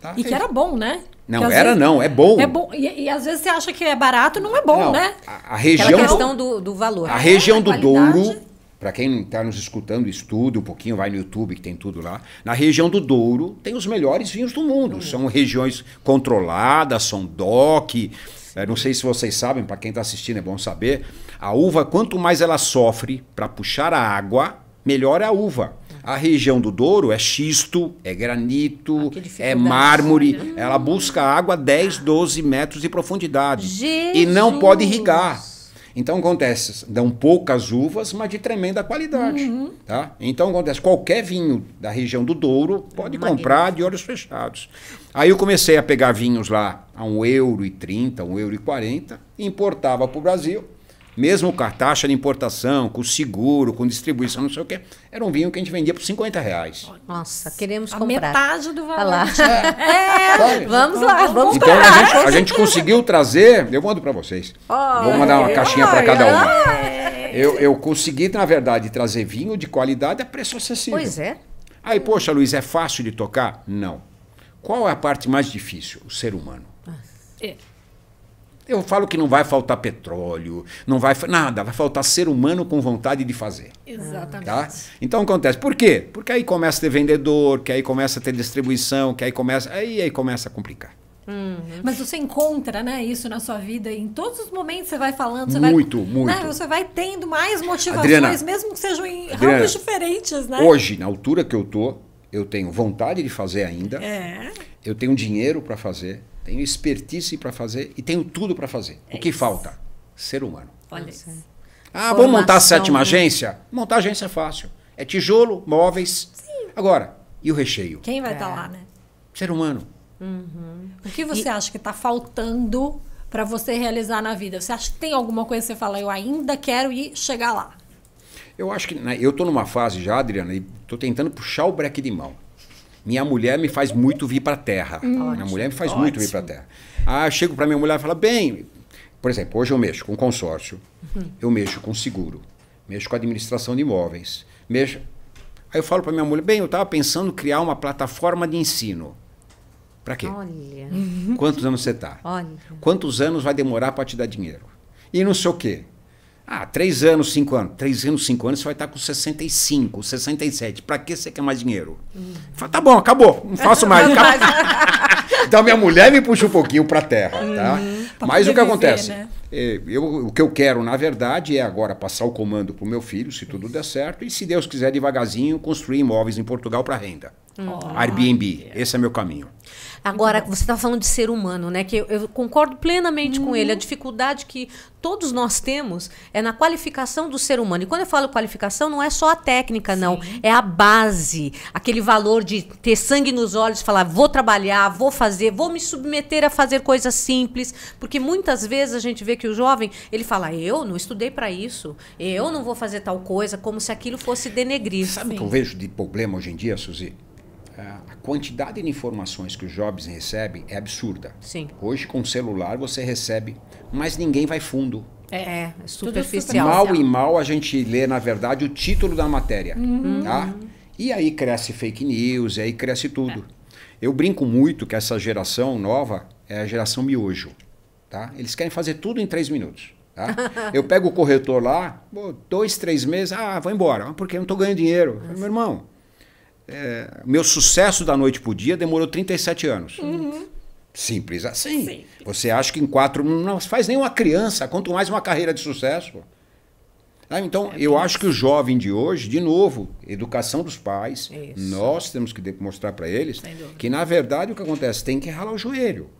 Tá? E que era bom, né? Não, não, é bom. É bom. E às vezes você acha que é barato, não é bom, Não, né? A região Aquela questão do valor. A região do qualidade. Douro, para quem está nos escutando, estuda um pouquinho, vai no YouTube, que tem tudo lá. Na região do Douro tem os melhores vinhos do mundo. São regiões controladas, são DOC. Não sei se vocês sabem, para quem está assistindo é bom saber. A uva, quanto mais ela sofre para puxar a água, melhor é a uva. A região do Douro é xisto, é granito, é mármore. Ela busca água a 10, 12 metros de profundidade. Jesus! E não pode irrigar. Então, acontece, dão poucas uvas, mas de tremenda qualidade. Tá? Então, acontece, qualquer vinho da região do Douro pode comprar de olhos fechados. Aí eu comecei a pegar vinhos lá a €1,30, €1,40, e importava para o Brasil. Mesmo com a taxa de importação, com seguro, com distribuição, não sei o quê, era um vinho que a gente vendia por R$50. Nossa, queremos A comprar. metade do Olha lá. valor. Vamos lá, vamos Então comprar. a gente conseguiu trazer, eu mando para vocês. Vou mandar uma caixinha para cada uma. Eu consegui, na verdade, trazer vinho de qualidade a preço acessível. Pois é. Aí, poxa, Luiz, é fácil de tocar? Não. Qual é a parte mais difícil? O ser humano. Eu falo que não vai faltar petróleo, não vai nada, vai faltar ser humano com vontade de fazer. Exatamente. Tá? Então acontece. Por quê? Porque aí começa a ter vendedor, que aí começa a ter distribuição, que aí começa a complicar. Mas você encontra, né, isso na sua vida, em todos os momentos você vai falando, você Muito. Né, você vai tendo mais motivações, Adriana, mesmo que sejam em ramos diferentes, né? Hoje, na altura que eu tô, eu tenho vontade de fazer ainda. Eu tenho dinheiro para fazer, tenho expertise para fazer e tenho tudo para fazer. O que falta? Ser humano. Olha isso. Vamos montar a 7ª agência? Montar a agência é fácil. É tijolo, móveis. Sim. Agora, e o recheio? Quem vai estar lá, né? Ser humano. O que você acha que está faltando para você realizar na vida? Você acha que tem alguma coisa que você fala, eu ainda quero ir chegar lá? Eu acho que eu estou numa fase já, Adriana, e estou tentando puxar o breque de mão. Minha mulher me faz muito vir para a terra. Minha mulher me faz muito vir para a terra. Eu chego para minha mulher e falo, bem, por exemplo, hoje eu mexo com consórcio, eu mexo com seguro, mexo com administração de imóveis, mexo... Aí eu falo para minha mulher, bem, eu estava pensando em criar uma plataforma de ensino. Para quê? Olha. Quantos anos você está? Olha. Quantos anos vai demorar para te dar dinheiro? E não sei o quê. 3 anos, 5 anos. 3 anos, 5 anos, você vai estar com 65, 67. Para que você quer mais dinheiro? Fala, tá bom, acabou. Não faço mais. Então, minha mulher me puxa um pouquinho para a terra. Tá? Mas o que acontece? Né? O que eu quero, na verdade, é agora passar o comando para o meu filho, se tudo der certo, e se Deus quiser, devagarzinho, construir imóveis em Portugal para renda. Airbnb, esse é meu caminho. Agora, você está falando de ser humano, né? Que eu concordo plenamente com ele. A dificuldade que todos nós temos é na qualificação do ser humano. E quando eu falo qualificação, não é só a técnica, não. É a base. Aquele valor de ter sangue nos olhos, falar, vou trabalhar, vou fazer, vou me submeter a fazer coisas simples. Porque muitas vezes a gente vê que o jovem, ele fala, eu não estudei para isso, eu não vou fazer tal coisa, como se aquilo fosse denegrir. Sabe o que eu vejo de problema hoje em dia, Suzy? A quantidade de informações que os jovens recebem é absurda. Sim. Hoje, com o celular, você recebe, mas ninguém vai fundo. É superficial. Mal e mal a gente lê, na verdade, o título da matéria. Tá? E aí cresce fake news, e aí cresce tudo. Eu brinco muito que essa geração nova é a geração miojo. Tá? Eles querem fazer tudo em 3 minutos. Tá? Eu pego o corretor lá, 2, 3 meses, vou embora. Porque eu não estou ganhando dinheiro. Meu irmão... meu sucesso da noite pro dia demorou 37 anos. Simples assim. Sim. Você acha que em 4... Não faz nem uma criança, quanto mais uma carreira de sucesso. Então, eu acho que o jovem de hoje, de novo, educação dos pais, nós temos que mostrar para eles que, na verdade, o que acontece? Tem que ralar o joelho.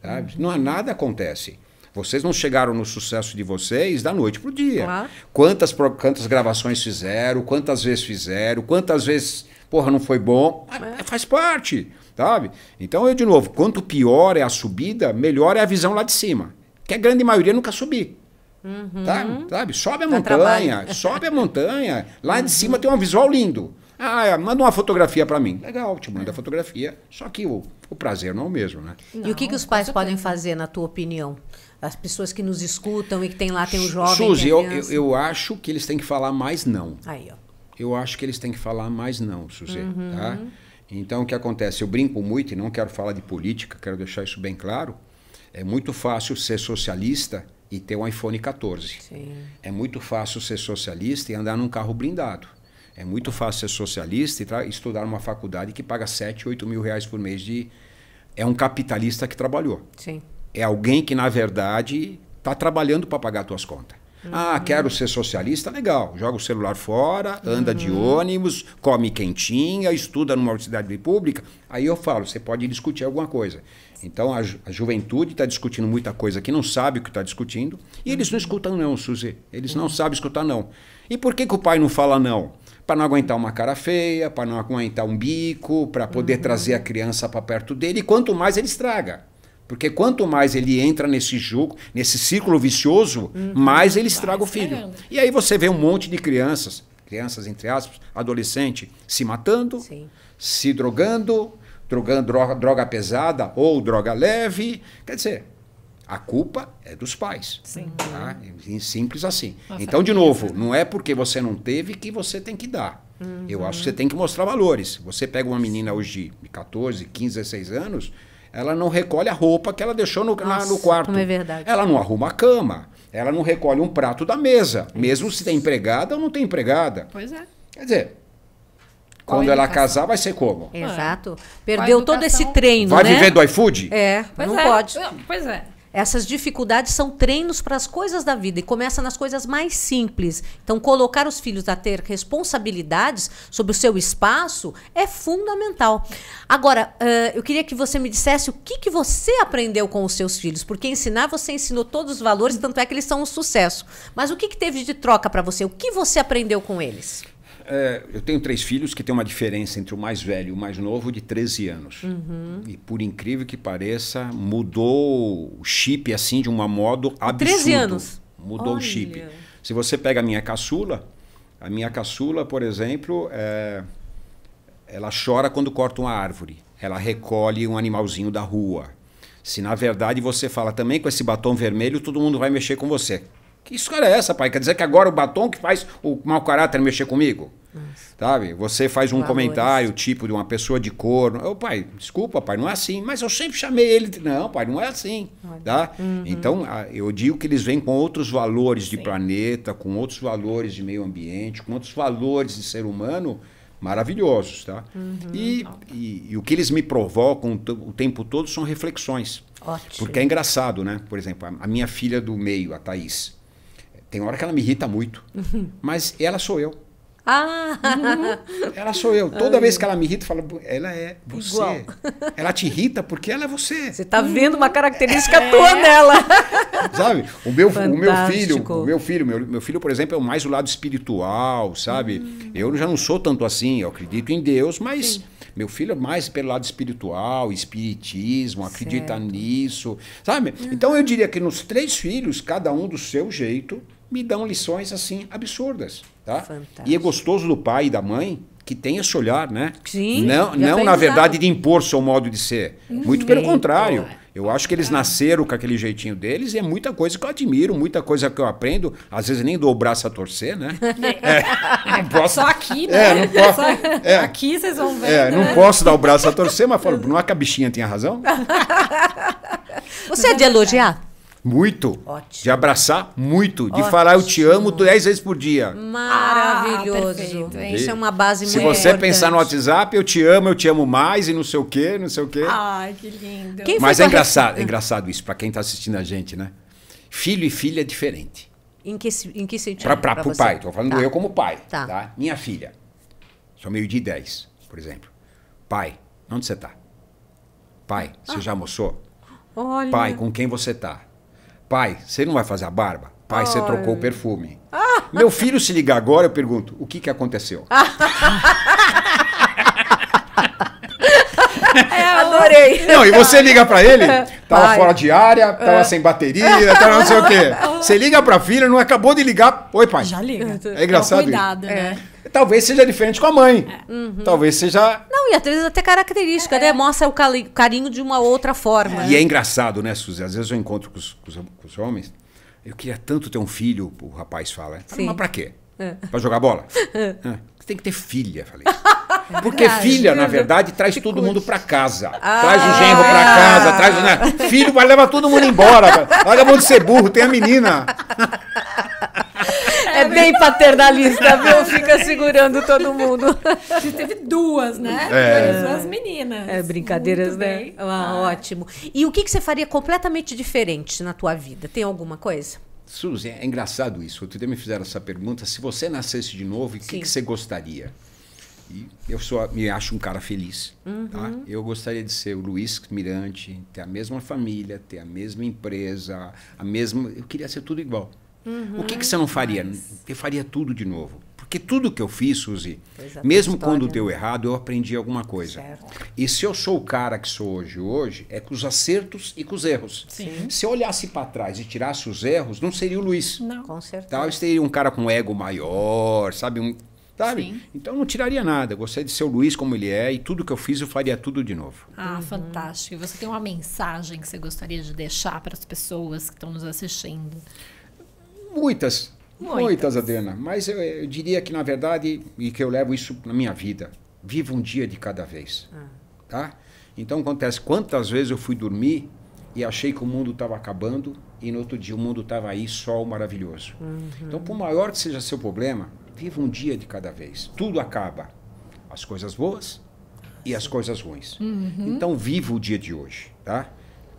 Sabe? Não há nada acontece. Vocês não chegaram no sucesso de vocês da noite pro dia. Claro. Quantas gravações fizeram, quantas vezes fizeram, quantas vezes... Porra, não foi bom. Faz parte, sabe? Então, eu, de novo, quanto pior é a subida, melhor é a visão lá de cima. Que a grande maioria nunca subir. Tá? Sabe? Sobe a montanha, sobe a montanha. Lá de cima tem um visual lindo. Manda uma fotografia para mim. Legal, te manda a fotografia. Só que o prazer não é o mesmo, né? E o que os pais podem fazer, na tua opinião? As pessoas que nos escutam e que tem lá, tem o jovem, Suzy, eu acho que eles têm que falar mais não. Aí, ó. Eu acho que eles têm que falar mais não, Suzy. Tá? Então, o que acontece? Eu brinco muito e não quero falar de política, quero deixar isso bem claro. É muito fácil ser socialista e ter um iPhone 14. Sim. É muito fácil ser socialista e andar num carro blindado. É muito fácil ser socialista e estudar numa faculdade que paga 7, 8 mil reais por mês de... É um capitalista que trabalhou. Sim. É alguém que, na verdade, está trabalhando para pagar suas contas. Quero ser socialista? Legal. Joga o celular fora, anda de ônibus, come quentinha, estuda numa universidade pública. Aí eu falo, você pode discutir alguma coisa. Então, a juventude está discutindo muita coisa que não sabe o que está discutindo. E eles não escutam não, Suzy. Eles não sabem escutar não. E por que o pai não fala não? Para não aguentar uma cara feia, para não aguentar um bico, para poder trazer a criança para perto dele. E quanto mais ele estraga. Porque quanto mais ele entra nesse jogo, nesse círculo vicioso, mais ele estraga o filho. E aí você vê um monte de crianças entre aspas, adolescente, se matando, se drogando, droga pesada ou droga leve. Quer dizer, a culpa é dos pais. Tá? Simples assim. Então, de novo, não é porque você não teve que você tem que dar. Eu acho que você tem que mostrar valores. Você pega uma menina hoje de 14, 15, 16 anos... ela não recolhe a roupa que ela deixou no quarto. Como é verdade. Ela não arruma a cama. Ela não recolhe um prato da mesa. Mesmo se tem empregada ou não tem empregada. Pois é. Quer dizer, Qual quando ela educação? casar vai ser como? Exato. Perdeu todo esse educação- treino, Vai né? viver do iFood? Pois não é. pode. Pois é. Essas dificuldades são treinos para as coisas da vida e começa nas coisas mais simples. Então, colocar os filhos a ter responsabilidades sobre o seu espaço é fundamental. Agora, eu queria que você me dissesse o que você aprendeu com os seus filhos, porque ensinar você ensinou todos os valores, tanto é que eles são um sucesso. Mas o que teve de troca para você? O que você aprendeu com eles? Eu tenho 3 filhos que tem uma diferença entre o mais velho e o mais novo de 13 anos. E por incrível que pareça, mudou o chip assim de um modo absurdo. 13 anos? Mudou o Olha. chip. Se você pega a minha caçula, por exemplo, ela chora quando corta uma árvore. Ela recolhe um animalzinho da rua. Se na verdade você fala também com esse batom vermelho, todo mundo vai mexer com você. Que história é essa, pai? Quer dizer que agora o batom que faz o mau caráter mexer comigo? Sabe? Você faz um Valores. comentário tipo de uma pessoa de cor. Ô, pai, desculpa, pai, não é assim. Mas eu sempre chamei ele. Não, pai, não é assim. Tá? Então, eu digo que eles vêm com outros valores de planeta, com outros valores de meio ambiente, com outros valores de ser humano maravilhosos. Tá? E o que eles me provocam o tempo todo são reflexões. Ótimo. Porque é engraçado, né? Por exemplo, a minha filha do meio, a Thaís, tem hora que ela me irrita muito, mas ela sou eu. Ela sou eu. Toda vez que ela me irrita, fala, ela é você. Igual. Ela te irrita porque ela é você. Você está vendo uma característica tua nela. Sabe? O meu Fantástico. filho, por exemplo, é mais o lado espiritual, sabe? Eu já não sou tanto assim, eu acredito em Deus, mas meu filho é mais pelo lado espiritual, espiritismo, acredita nisso, sabe? Então eu diria que nos 3 filhos, cada um do seu jeito, me dão lições assim absurdas, tá? Fantástico. E é gostoso do pai e da mãe que tem esse olhar, né? Sim, Não, de na aprendizado. verdade, de impor seu modo de ser. Muito pelo contrário. Eu acho que eles nasceram com aquele jeitinho deles e é muita coisa que eu admiro, muita coisa que eu aprendo. Às vezes nem dou o braço a torcer, né? Não posso, Só aqui, né? não posso, Aqui vocês vão ver. não posso dar o braço a torcer, mas falo, não é que a bichinha tinha razão? Você é de elogiar? Muito. Ótimo. De abraçar, muito. De falar eu te amo 10 vezes por dia. Maravilhoso. perfeito, hein? Isso é uma base Se muito você importante. pensar no WhatsApp, eu te amo mais e não sei o quê, não sei o quê. Ai, que lindo. Quem Mas foi é tua engraçado isso, para quem está assistindo a gente, né? Filho e filha é diferente. Em que sentido? Para o você? pai, estou falando Tá. eu como pai. Tá. Tá? Minha filha, sou meio-dia e 10, por exemplo. Pai, onde você está? Pai, você já almoçou? Olha. Pai, com quem você está? Pai, você não vai fazer a barba? Pai, você trocou o perfume. Meu filho se ligar agora, eu pergunto, o que aconteceu? Adorei. Não, e você liga pra ele, tava Pai. fora de área, tava sem bateria, tava não sei o quê. Você liga pra filha, não acabou de ligar. Oi, pai. Já liga. É engraçado Cuidado, isso. né? Talvez seja diferente com a mãe. Talvez seja... Não, e às vezes até característica, né? Mostra o carinho de uma outra forma. E é engraçado, né, Suzy? Às vezes eu encontro com os homens, eu queria tanto ter um filho, o rapaz fala. Eu falo, Sim. mas pra quê? Pra jogar bola? Você tem que ter filha, falei. Porque filha, na verdade, traz todo mundo pra casa. Traz o genro pra casa, né? Filho vai levar todo mundo embora. Olha a mão de ser burro, tem a menina. É bem paternalista, viu? Fica segurando todo mundo. Você teve 2, né? Duas meninas. É, brincadeiras, Muito né? bem. Ótimo. E o que você faria completamente diferente na tua vida? Tem alguma coisa? Suzy, é engraçado isso. Outro dia me fizeram essa pergunta. Se você nascesse de novo, o que você gostaria? E eu me acho um cara feliz. Tá? Eu gostaria de ser o Luiz Mirante, ter a mesma família, ter a mesma empresa, eu queria ser tudo igual. O que você não faria? Eu faria tudo de novo. Porque tudo que eu fiz, Suzy, mesmo quando deu errado, eu aprendi alguma coisa. Certo. E se eu sou o cara que sou hoje é com os acertos e com os erros. Sim. Se eu olhasse para trás e tirasse os erros, não seria o Luiz. Não. Com certeza. Tá? Eu seria um cara com ego maior, sabe? Sabe? Sim. Então eu não tiraria nada. Eu gostaria de ser o Luiz como ele é e tudo que eu fiz eu faria tudo de novo. Ah, fantástico. E você tem uma mensagem que você gostaria de deixar para as pessoas que estão nos assistindo? Muitas, Adriana. Mas eu diria que, na verdade, e que eu levo isso na minha vida, viva um dia de cada vez. Tá? Então acontece, quantas vezes eu fui dormir e achei que o mundo estava acabando e no outro dia o mundo estava aí, sol maravilhoso. Então, por maior que seja seu problema, viva um dia de cada vez. Tudo acaba. As coisas boas e as coisas ruins. Então, viva o dia de hoje, tá?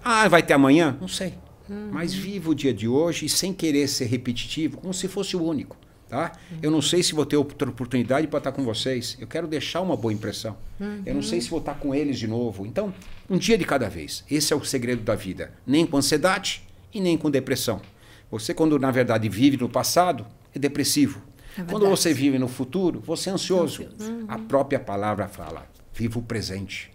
Ah, vai ter amanhã? Não sei. Mas viva o dia de hoje e sem querer ser repetitivo, como se fosse o único, tá? Eu não sei se vou ter outra oportunidade para estar com vocês. Eu quero deixar uma boa impressão. Eu não sei se vou estar com eles de novo. Então, um dia de cada vez. Esse é o segredo da vida. Nem com ansiedade e nem com depressão. Você, quando na verdade vive no passado, é depressivo. Quando você vive no futuro, você é ansioso. A própria palavra fala, viva o presente.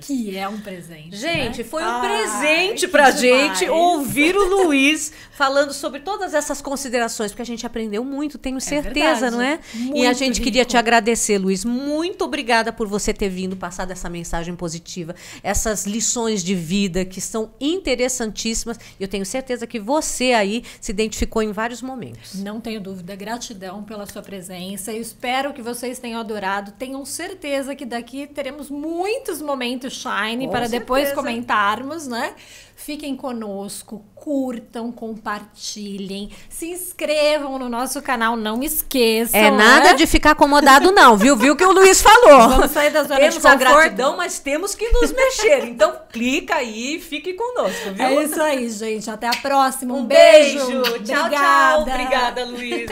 Que é um presente. Gente, né? foi um presente pra gente ouvir o Luiz falando sobre todas essas considerações, porque a gente aprendeu muito, tenho certeza, não é? Muito e a gente queria rico. te agradecer, Luiz. Muito obrigada por você ter vindo, passado essa mensagem positiva, essas lições de vida que são interessantíssimas. Eu tenho certeza que você aí se identificou em vários momentos. Não tenho dúvida. Gratidão pela sua presença. Eu espero que vocês tenham adorado. Tenham certeza que daqui teremos muitos momentos Shine para depois comentarmos, né? Fiquem conosco, curtam, compartilhem, se inscrevam no nosso canal, não esqueçam. É nada de ficar acomodado não, viu? Viu o que o Luiz falou. Vamos sair da zona de Temos a conforto. gratidão, mas temos que nos mexer. Então clica aí e fique conosco, viu? É isso aí, gente. Até a próxima. Um beijo. Tchau, Obrigada. tchau. Obrigada, Luiz.